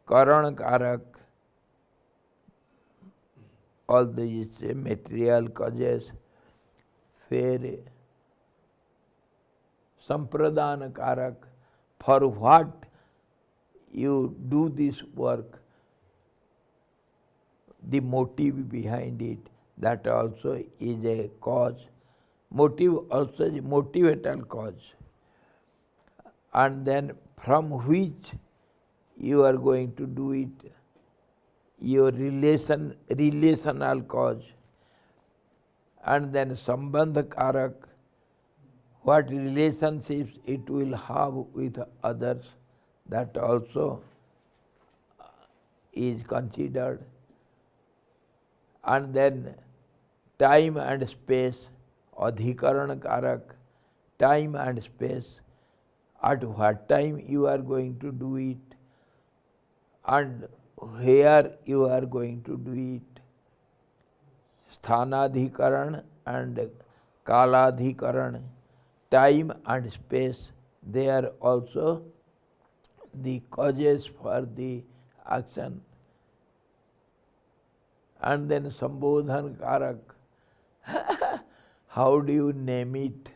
karan karak, all these material causes, फिर sampradana karak, for what you do this work, the motive behind it, that also is a cause. Motive also is a motivational cause. And then from which you are going to do it, your relational cause. And then sambandha karak, what relationships it will have with others, that also is considered. And then time and space, adhikaran karak, time and space, at what time you are going to do it, and where you are going to do it. Sthanadhikaran and kaladhikaran, time and space, they are also the causes for the action. And then sambodhan karak, how do you name it?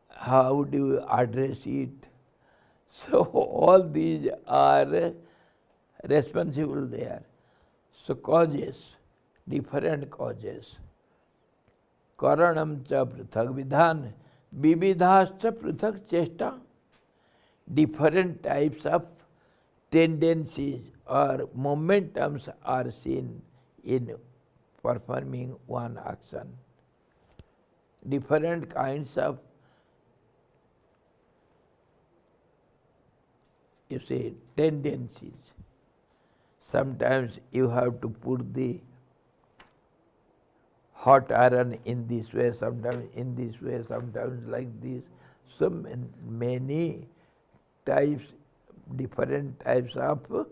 How do you address it? So all these are responsible there. So causes, different causes. Karanam cha prithak vidhan, vividhascha prithak chesta. Different types of tendencies or momentums are seen in performing one action. Different kinds of, you see, tendencies. Sometimes you have to put the hot iron in this way, sometimes in this way, sometimes like this. So many types, different types of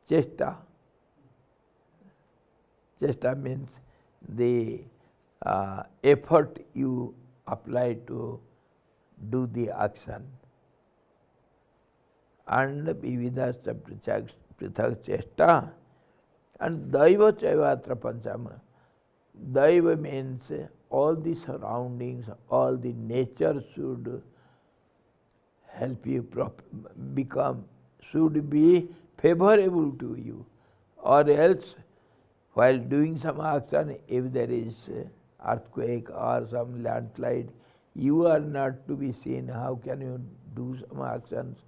chesta. Chesta means the effort you apply to do the action. And vividhascha prithak chesta, and daiva chaivatra panchama. Daiva means all the surroundings, all the nature should help you become, should be favorable to you. Or else, while doing some action, if there is earthquake or some landslide, you are not to be seen. How can you do some actions?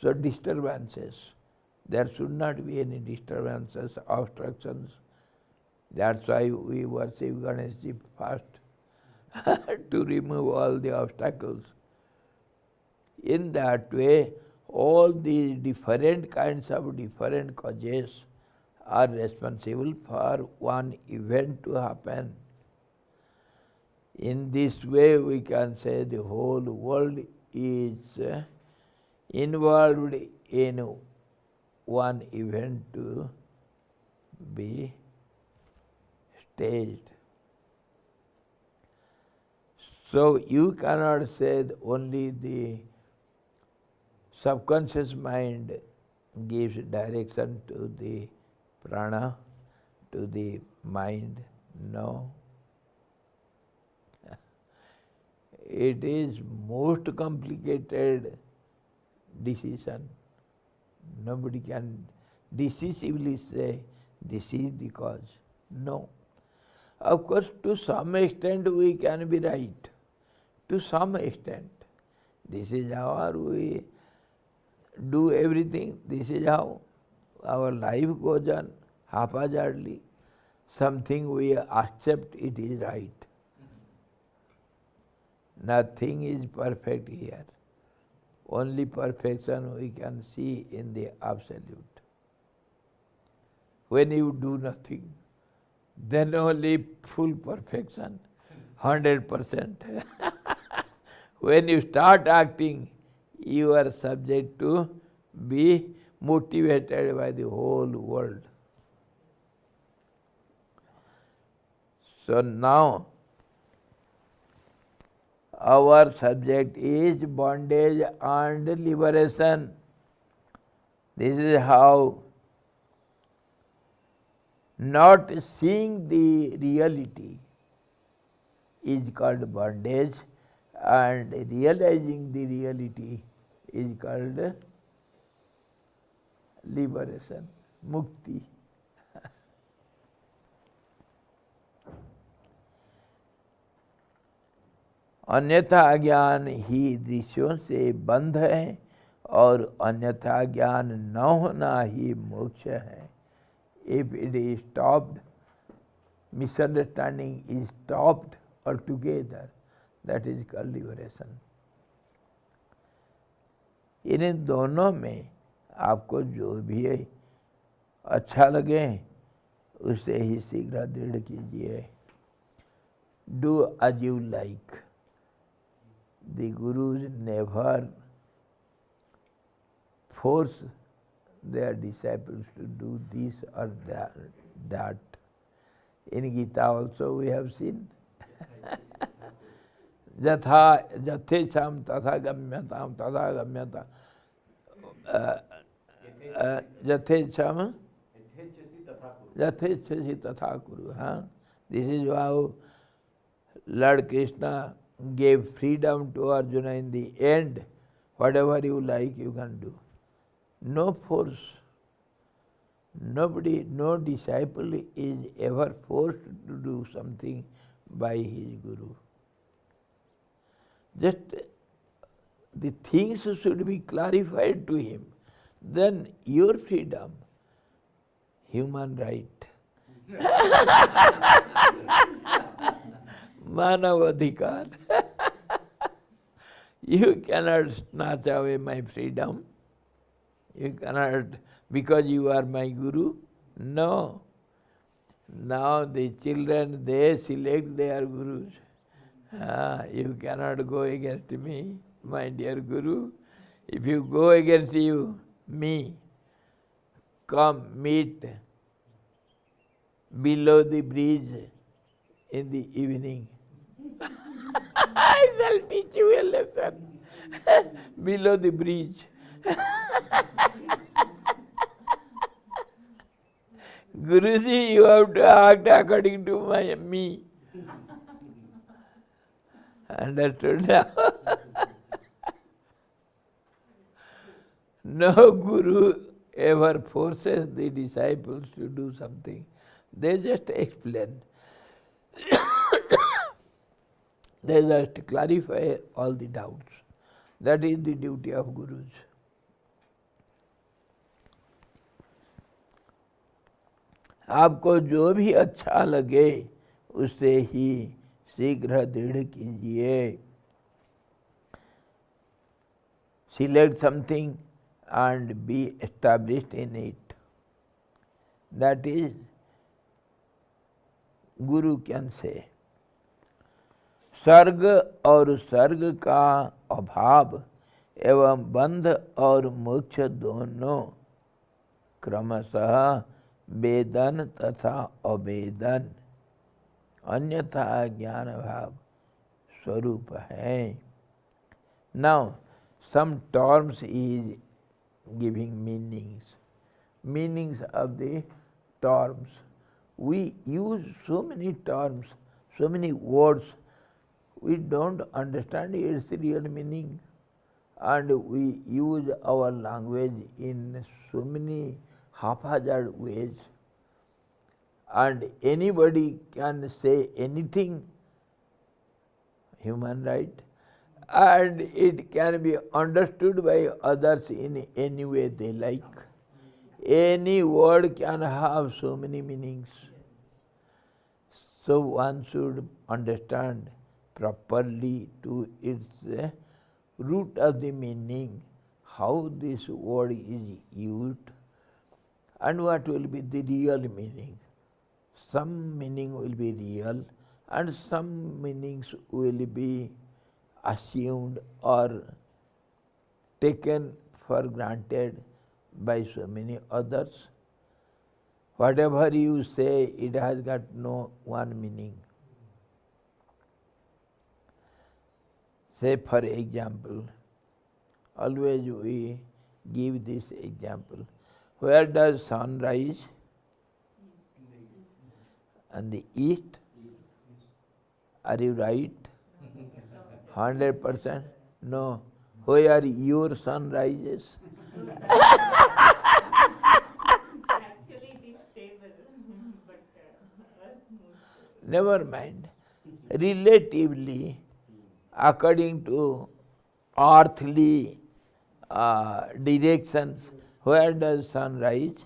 So disturbances. There should not be any disturbances, obstructions. That's why we worship Ganeshji first, to remove all the obstacles. In that way, all the different kinds of different causes are responsible for one event to happen. In this way, we can say the whole world is involved in one event to be staged. So you cannot say that only the subconscious mind gives direction to the prana, to the mind. No. it is most complicated decision. Nobody can decisively say this is the cause. No. Of course, to some extent we can be right. To some extent. This is how we do everything. This is how our life goes on haphazardly. Something we accept it is right. Nothing is perfect here. Only perfection we can see in the Absolute. When you do nothing, then only full perfection, 100%. When you start acting, you are subject to be motivated by the whole world. So now, our subject is bondage and liberation. This is how not seeing the reality is called bondage, and realizing the reality is called liberation, mukti. अन्यथा ज्ञान ही दृश्यों से बंध है और अन्यथा ज्ञान न होना ही मोक्ष है. If it is stopped, misunderstanding is stopped altogether, that is called liberation. इन दोनों में आपको जो भी अच्छा लगे उसे ही शीघ्र दृढ़ कीजिए. Do as you like. The Gurus never force their disciples to do this or that. In Gita also we have seen. Jatha jathecham tatha gamyatam tatha gamyata. Jathecham jathechasi tatha kuru. This is how Lord Krishna gave freedom to Arjuna in the end. Whatever you like, you can do. No force. Nobody, no disciple is ever forced to do something by his Guru. Just the things should be clarified to him. Then your freedom, human right. Manavadhikar. You cannot snatch away my freedom. You cannot, because you are my Guru. No. Now the children, they select their Gurus. You cannot go against me, my dear Guru. If you go against me, come meet below the bridge in the evening. I shall teach you a lesson. Below the bridge. Guruji, you have to act according to me. Understood now? No Guru ever forces the disciples to do something. They just explain. They just clarify all the doubts. That is the duty of Gurus. आपको जो भी अच्छा लगे उसे ही शीघ्र दृढ़ कीजिए. Select something and be established in it. That is, Guru can say. सर्ग और सर्ग का अभाव एवं बंध और मोक्ष दोनों क्रमशः वेदन तथा अवेदन अन्यथा ज्ञान भाव स्वरूप है. Now, some terms is giving meanings of the terms. We use so many terms, so many words we don't understand its real meaning, and we use our language in so many haphazard ways, and anybody can say anything, human right, and it can be understood by others in any way they like. Any word can have so many meanings. So one should understand properly to its root of the meaning, how this word is used, and what will be the real meaning. Some meaning will be real, and some meanings will be assumed or taken for granted by so many others. Whatever you say, it has got no one meaning. Say for example, always we give this example. Where does sun rise? On the east? Are you right? 100%? No. Where your sun rises? Actually, it is stable, but Earth moves. Never mind. Relatively, according to earthly directions, where does sun rise?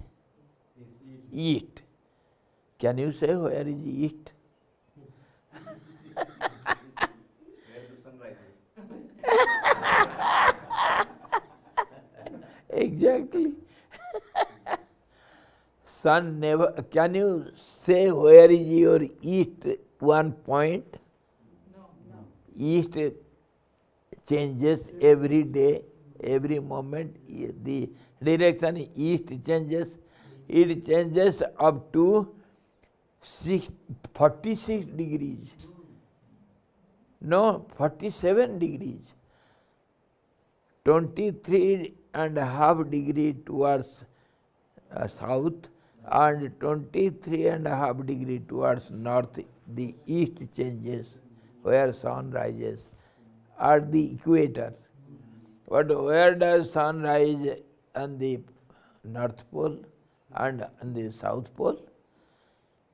East. Can you say where is east? Where the sun rises. Exactly. Sun never. Can you say where is your east one point? No, no. East changes every day, every moment. The direction east changes. It changes up to 46 degrees. No, 47 degrees. 23.5 degree towards south and 23.5 degree towards north. The east changes where sun rises at the equator. But where does sun rise on the North Pole and on the South Pole?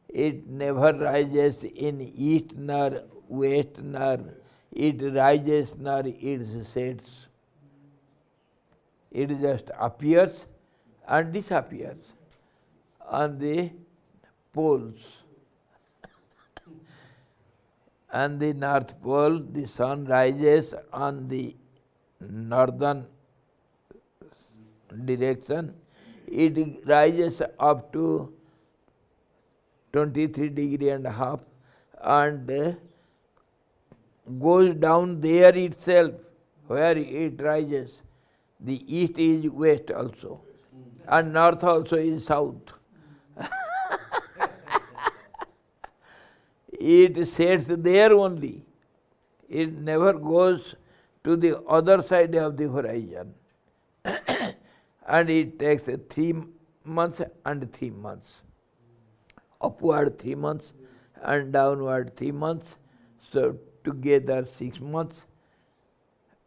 It never rises in east nor west nor it rises nor it sets. It just appears and disappears on the poles. On the North Pole, the sun rises on the northern direction. It rises up to 23.5 and goes down there itself where it rises. The east is west also, and north also is south. It sets there only. It never goes to the other side of the horizon. And it takes 3 months and 3 months. Upward 3 months and downward 3 months. So together 6 months.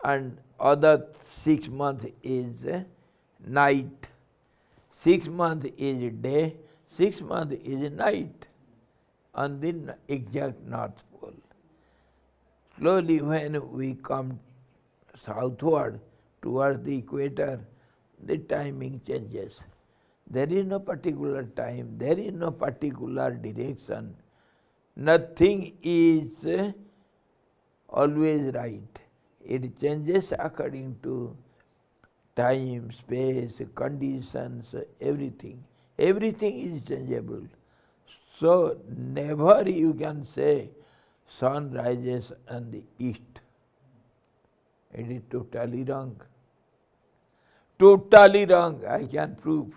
And other 6 months is night. 6 months is day, 6 months is night on the exact North Pole. Slowly when we come southward towards the equator, the timing changes. There is no particular time, there is no particular direction. Nothing is always right. It changes according to time, space, conditions, everything. Everything is changeable. So never you can say sun rises on the east. It is totally wrong. Totally wrong, I can prove.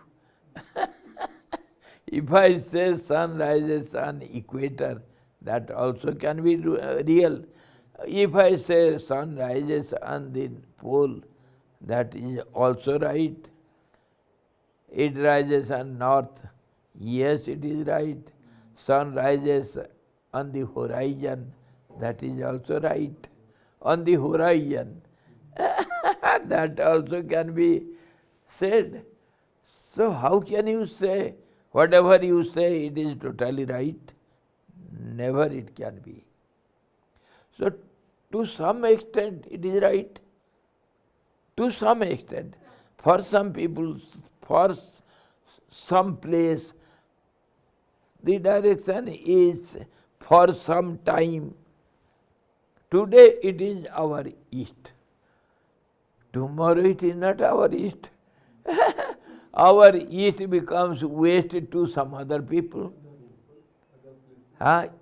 If I say sun rises on equator, that also can be real. If I say sun rises on the pole, that is also right. It rises on north, yes, it is right. Sun rises on the horizon, That is also right. On the horizon, that also can be said. So how can you say whatever you say it is totally right? Never it can be. So to some extent it is right. To some extent. For some people, for some place, the direction is for some time. Today it is our east. Tomorrow it is not our east. Our east becomes west to some other people.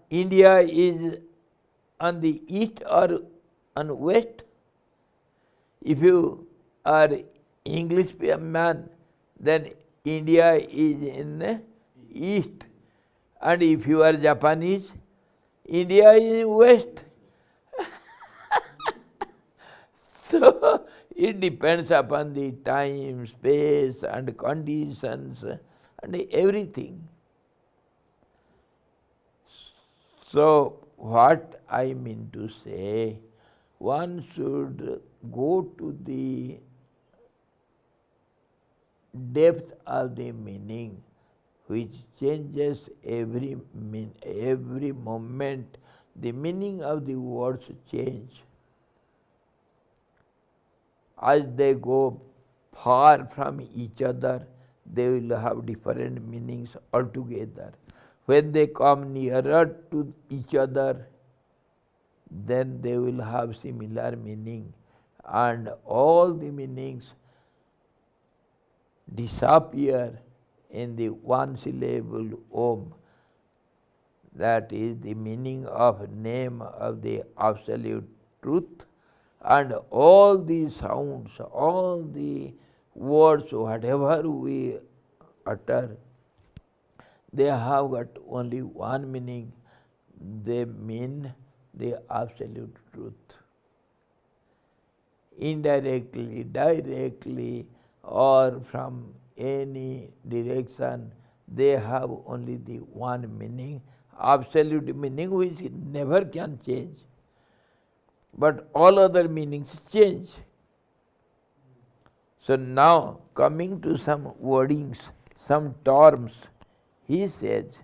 India is on the east or on west. If you are English man, then India is in east. And if you are Japanese, India is in west. So it depends upon the time, space and conditions and everything. So what I mean to say, one should go to the depth of the meaning, which changes every moment. The meaning of the words change. As they go far from each other, they will have different meanings altogether. When they come nearer to each other, then they will have similar meaning, and all the meanings disappear in the one syllable Om. That is the meaning of name of the absolute truth. And all the sounds, all the words, whatever we utter, they have got only one meaning. They mean the absolute truth. Indirectly, directly, or from any direction, they have only the one meaning, absolute meaning, which never can change. But all other meanings change. So now, coming to some wordings, some terms, he says,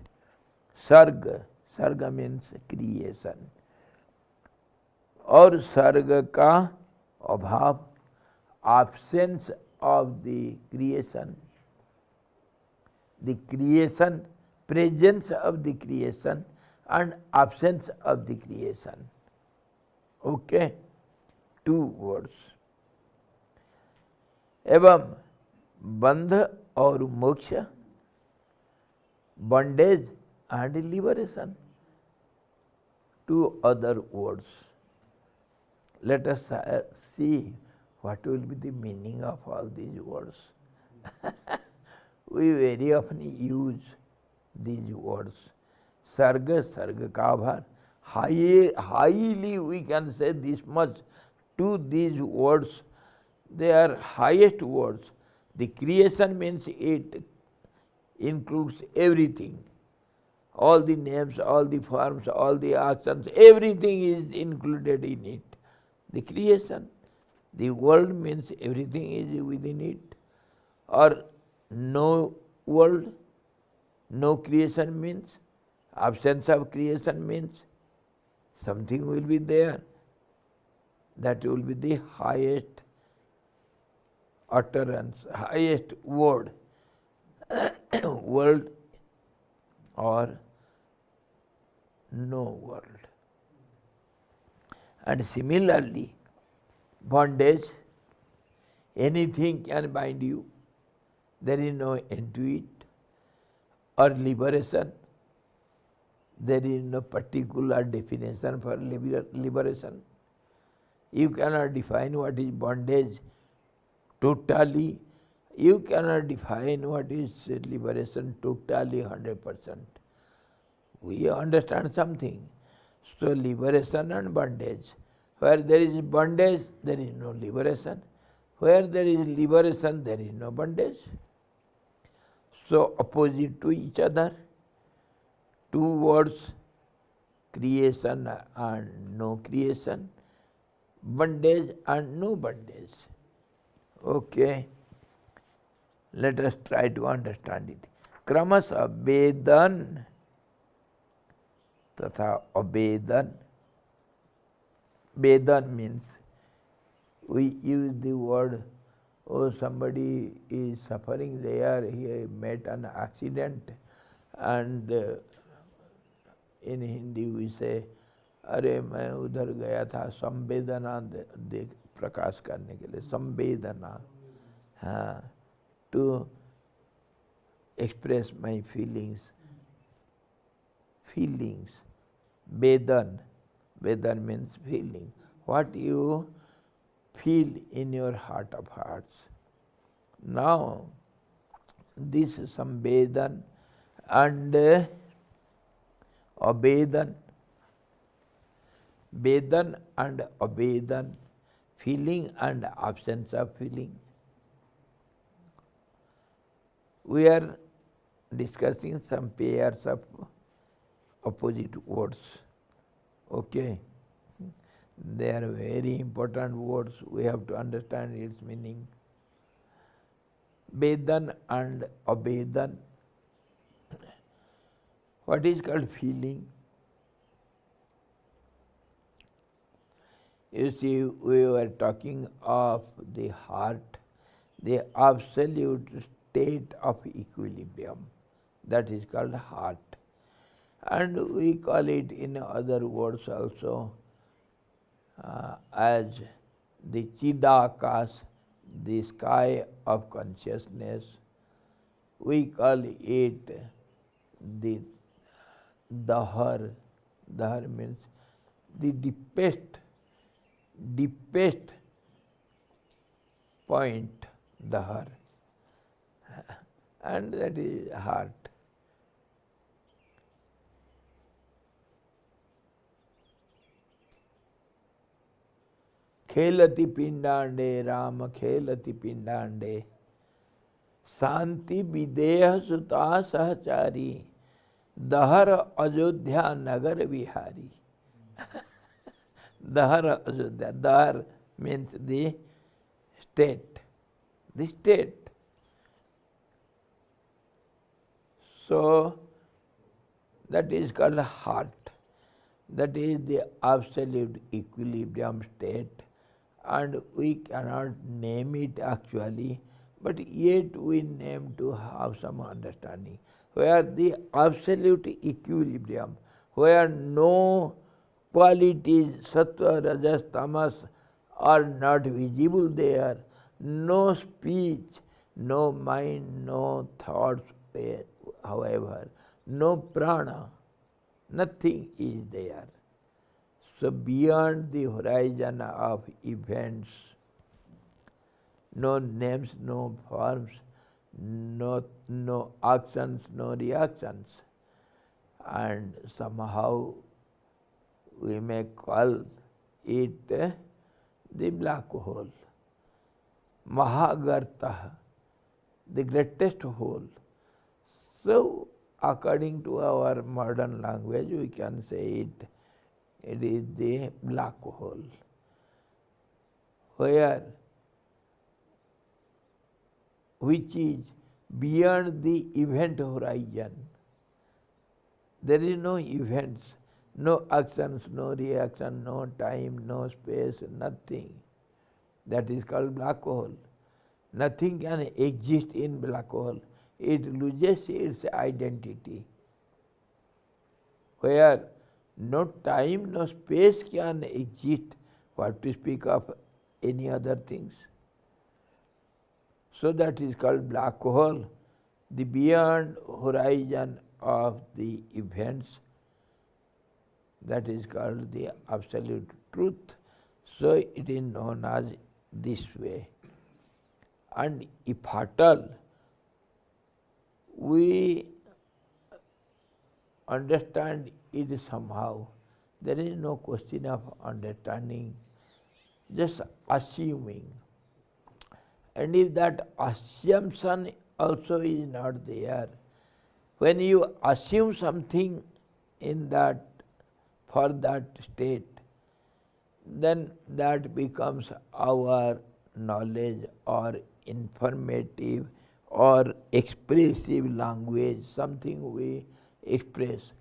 Sarga. Sarga means creation. Or Sarga ka abhav, absence of the creation. The creation, presence of the creation, and absence of the creation. Okay, two words. एवं बंध और मोक्ष, bondage and liberation. Two other words. Let us see what will be the meaning of all these words. We very often use these words. Sarga, sarga ka abhar. Highly we can say this much to these words. They are highest words. The creation means it includes everything. All the names, all the forms, all the actions, everything is included in it. The creation. The world means everything is within it. Or no world, no creation means, absence of creation means something will be there. That will be the highest utterance, highest word. World or no world. And similarly, bondage, anything can bind you. There is no end to it. Or liberation, there is no particular definition for liberation. You cannot define what is bondage totally. You cannot define what is liberation totally 100%. We understand something. So liberation and bondage. Where there is bondage, there is no liberation. Where there is liberation, there is no bondage. So opposite to each other. Two words, creation and no creation, bondage and no bondage. Okay, let us try to understand it. Kramasa Vedan tatha abedan. Vedan means we use the word, oh, somebody is suffering there, he met an accident, and in Hindi we say, अरे मैं उधर गया था संवेदना देख प्रकाश करने के लिए, संवेदना, हाँ, to express my feelings. Vedan, Vedan means feeling. What you feel in your heart of hearts. Now, this Samvedan and Abedan, Vedan and Abedan, feeling and absence of feeling. We are discussing some pairs of opposite words. Okay? They are very important words. We have to understand its meaning. Vedan and Abedan. What is called feeling? You see, we were talking of the heart, the absolute state of equilibrium. That is called heart. And we call it in other words also as the Chidakas, the sky of consciousness. We call it the Dahar. Dahar means the deepest point, Dahar. And that is heart. खेलति पिंडांडे Ram खेलति पिंडांडे शांति विदेह सुता सहचारी दहर अयोध्या नगर Vihari. Dahar Ajodhya. Dahar means the state. The state. So, that is called heart. That is the absolute equilibrium state, and we cannot name it actually, but yet we name to have some understanding. Where the absolute equilibrium, where no qualities, sattva, rajas, tamas are not visible there, no speech, no mind, no thoughts, however, no prana, nothing is there. So beyond the horizon of events, no names, no forms, no actions, no reactions, and somehow we may call it the black hole. Mahagartah, the greatest hole. So, according to our modern language, we can say it is the black hole, which is beyond the event horizon. There is no events, no actions, no reaction, no time, no space, nothing. That is called black hole. Nothing can exist in black hole. It loses its identity. Where no time, no space can exist, what to speak of any other things. So that is called black hole, the beyond horizon of the events. That is called the absolute truth. So it is known as this way. And if at all we understand it somehow, there is no question of understanding, just assuming. And if that assumption also is not there, when you assume something in that for that state, then that becomes our knowledge or informative or expressive language, something we express.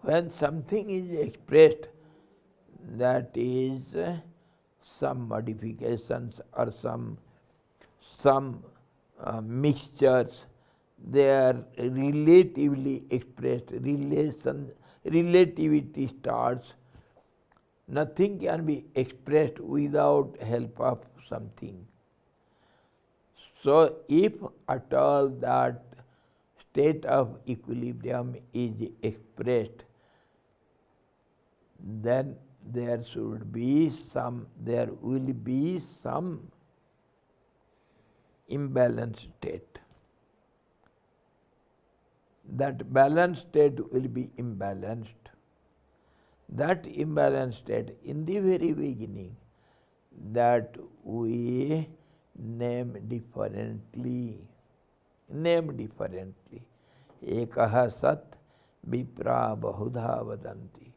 When something is expressed, that is some modifications or some mixtures, they are relatively expressed. Relativity starts. Nothing can be expressed without help of something. So if at all that state of equilibrium is expressed, then there will be some imbalanced state. That balanced state will be imbalanced. That imbalanced state, in the very beginning, that we name differently. Ekaha sat vipra bahudha vadanti.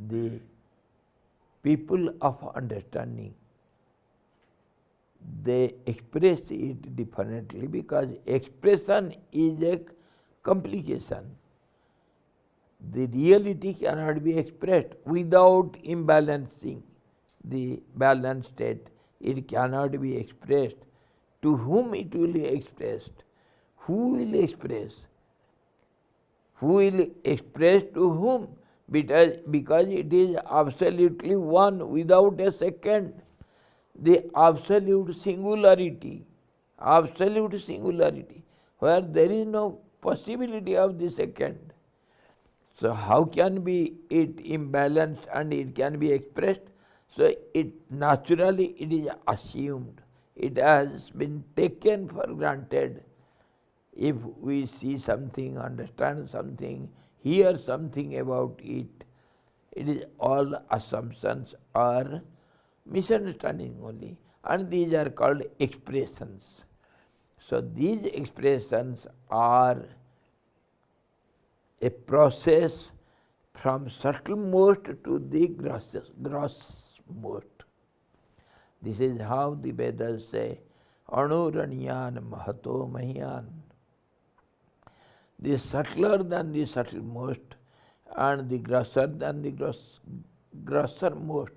The people of understanding, they express it differently because expression is a complication. The reality cannot be expressed without imbalancing the balanced state. It cannot be expressed. To whom it will be expressed? Who will express? Who will express to whom? Because it is absolutely one without a second. The absolute singularity, where there is no possibility of the second. So how can be it imbalanced and it can be expressed? So it naturally it is assumed. It has been taken for granted. If we see something, understand something, hear something about it, it is all assumptions or misunderstanding only. And these are called expressions. So these expressions are a process from subtlemost to the grossmost. This is how the Vedas say, Anuranyan Mahato Mahyan. The subtler than the subtlemost and the grosser than the grossermost.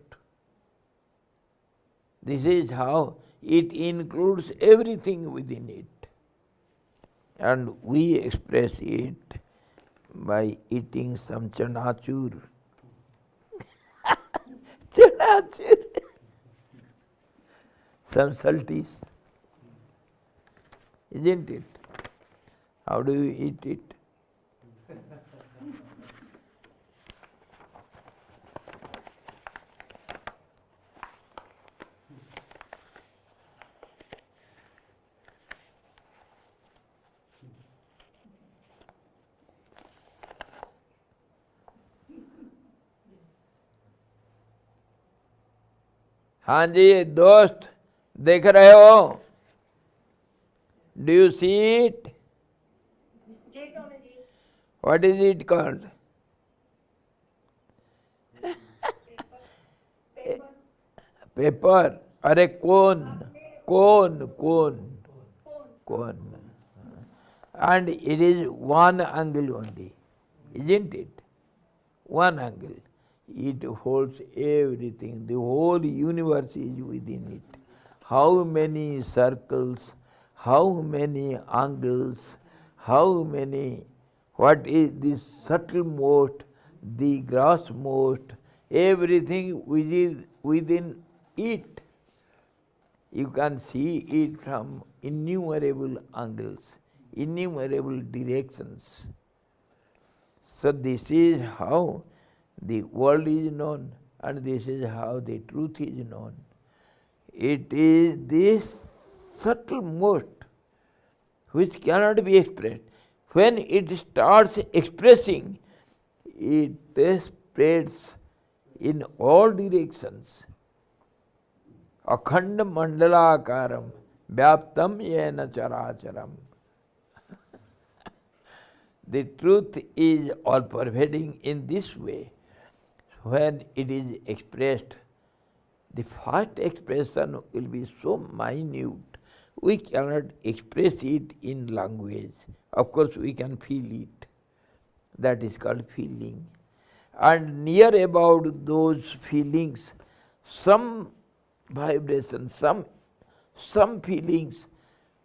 This is how it includes everything within it. And we express it by eating some chanachur. Chanachur. Some salties. Isn't it? How do you eat it? हाँ जी दोस्त देख रहे हो? Do you see it? What is it called? Paper. अरे cone. And it is one angle only, isn't it? One angle. It holds everything. The whole universe is within it. How many circles, how many angles, how many, what is the subtlemost, the grossmost, everything within it. You can see it from innumerable angles, innumerable directions. So this is how the world is known, and this is how the truth is known. It is this subtlemost which cannot be expressed. When it starts expressing, it spreads in all directions. Akhanda mandalakaram vyaptam yena characharam. The truth is all pervading in this way. When it is expressed, the first expression will be so minute, we cannot express it in language. Of course, we can feel it. That is called feeling. And near about those feelings, some vibration, some feelings,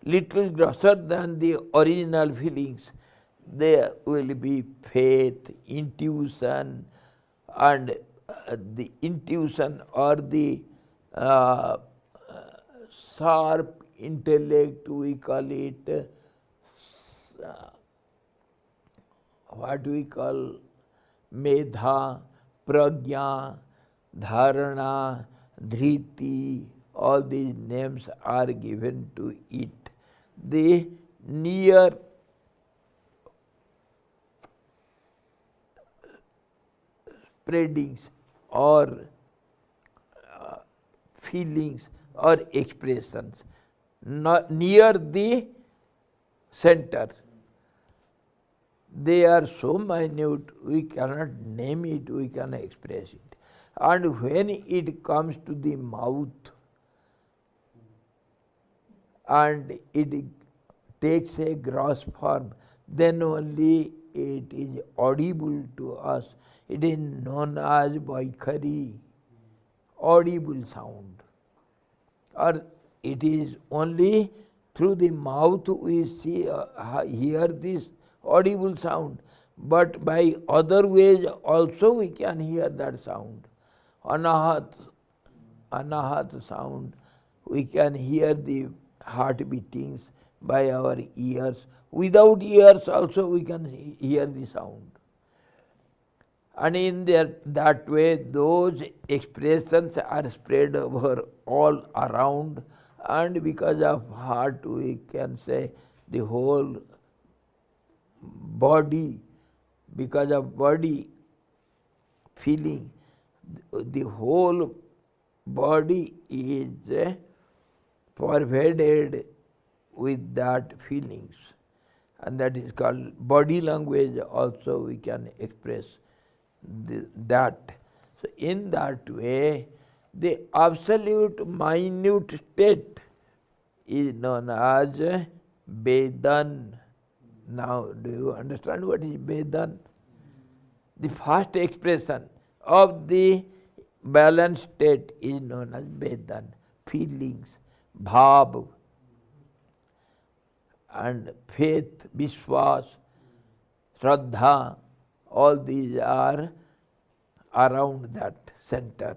little grosser than the original feelings, there will be faith, intuition, and the intuition or the sharp intellect, we call it, what we call medha, prajna, dharana, dhriti, all these names are given to it. The near spreadings or feelings or expressions not near the center. They are so minute, we cannot name it, we cannot express it. And when it comes to the mouth and it takes a gross form, then only it is audible to us. It is known as Vaikhari, audible sound. Or it is only through the mouth we see, hear this audible sound, but by other ways also we can hear that sound. Anahat sound, we can hear the heart beatings by our ears. Without ears also we can hear the sound. And in that way those expressions are spread over all around, and because of heart we can say the whole body, because of body feeling, the whole body is pervaded with that feelings, and that is called body language. Also we can express that. So in that way the absolute minute state is known as Vedan. Now do you understand what is Vedan? The first expression of the balanced state is known as Vedan. Feelings, bhav, and faith, vishwas, shraddha, all these are around that center.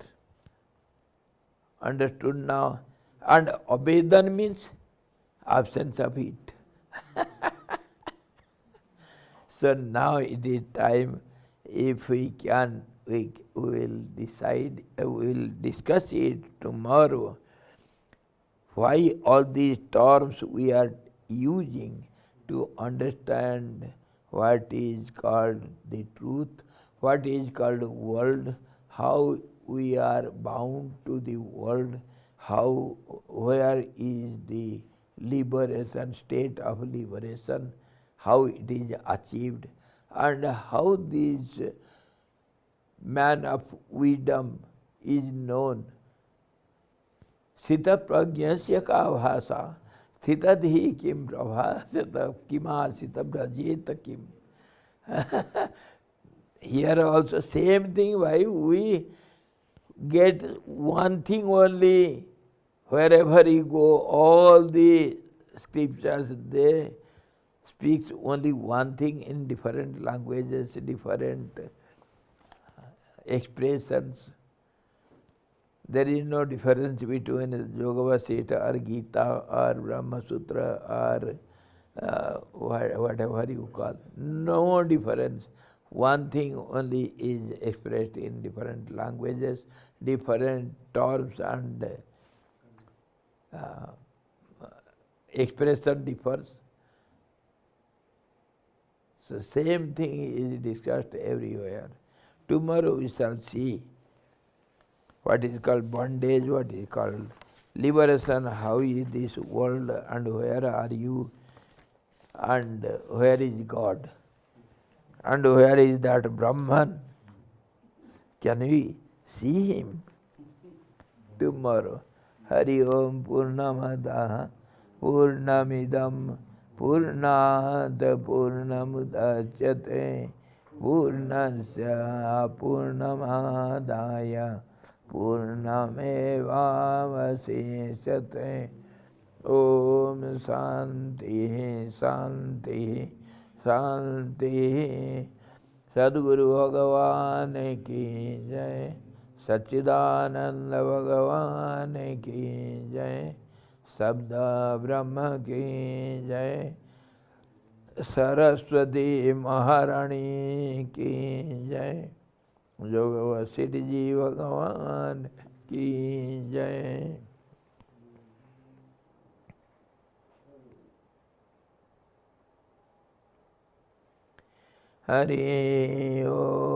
Understood now? And Vedan means absence of it. So now it is time, if we can, we will decide, we will discuss it tomorrow, why all these terms we are using to understand what is called the truth, what is called world, how we are bound to the world, how, where is the liberation, state of liberation, how it is achieved, and how this man of wisdom is known. Sita pragyasya ka bhasa, sthitadhi kim prabhasata kimasita brajeta kim. Here also same thing, why we get one thing only. Wherever you go, all the scriptures, they speaks only one thing in different languages, different expressions. There is no difference between Yoga Vasita or Gita or Brahma Sutra or whatever you call. No difference. One thing only is expressed in different languages, different terms, and expression differs. So same thing is discussed everywhere. Tomorrow we shall see what is called bondage, what is called liberation, how is this world, and where are you, and where is God. And where is that Brahman? Can we see him tomorrow? Hari Om Purnamadaha Purnamidam Purnada Purnamudachyate Purnasya Purnamadaya Purnamevavaseshyate. Om Shanti Shanti Shanti. Sadguru Bhagavan ki jai, Satchidananda Bhagavan ki jai, Sabda Brahma ki jai, Saraswati Maharani ki jai, Yoga Vasudha Bhagavan ki jai. Hari Om.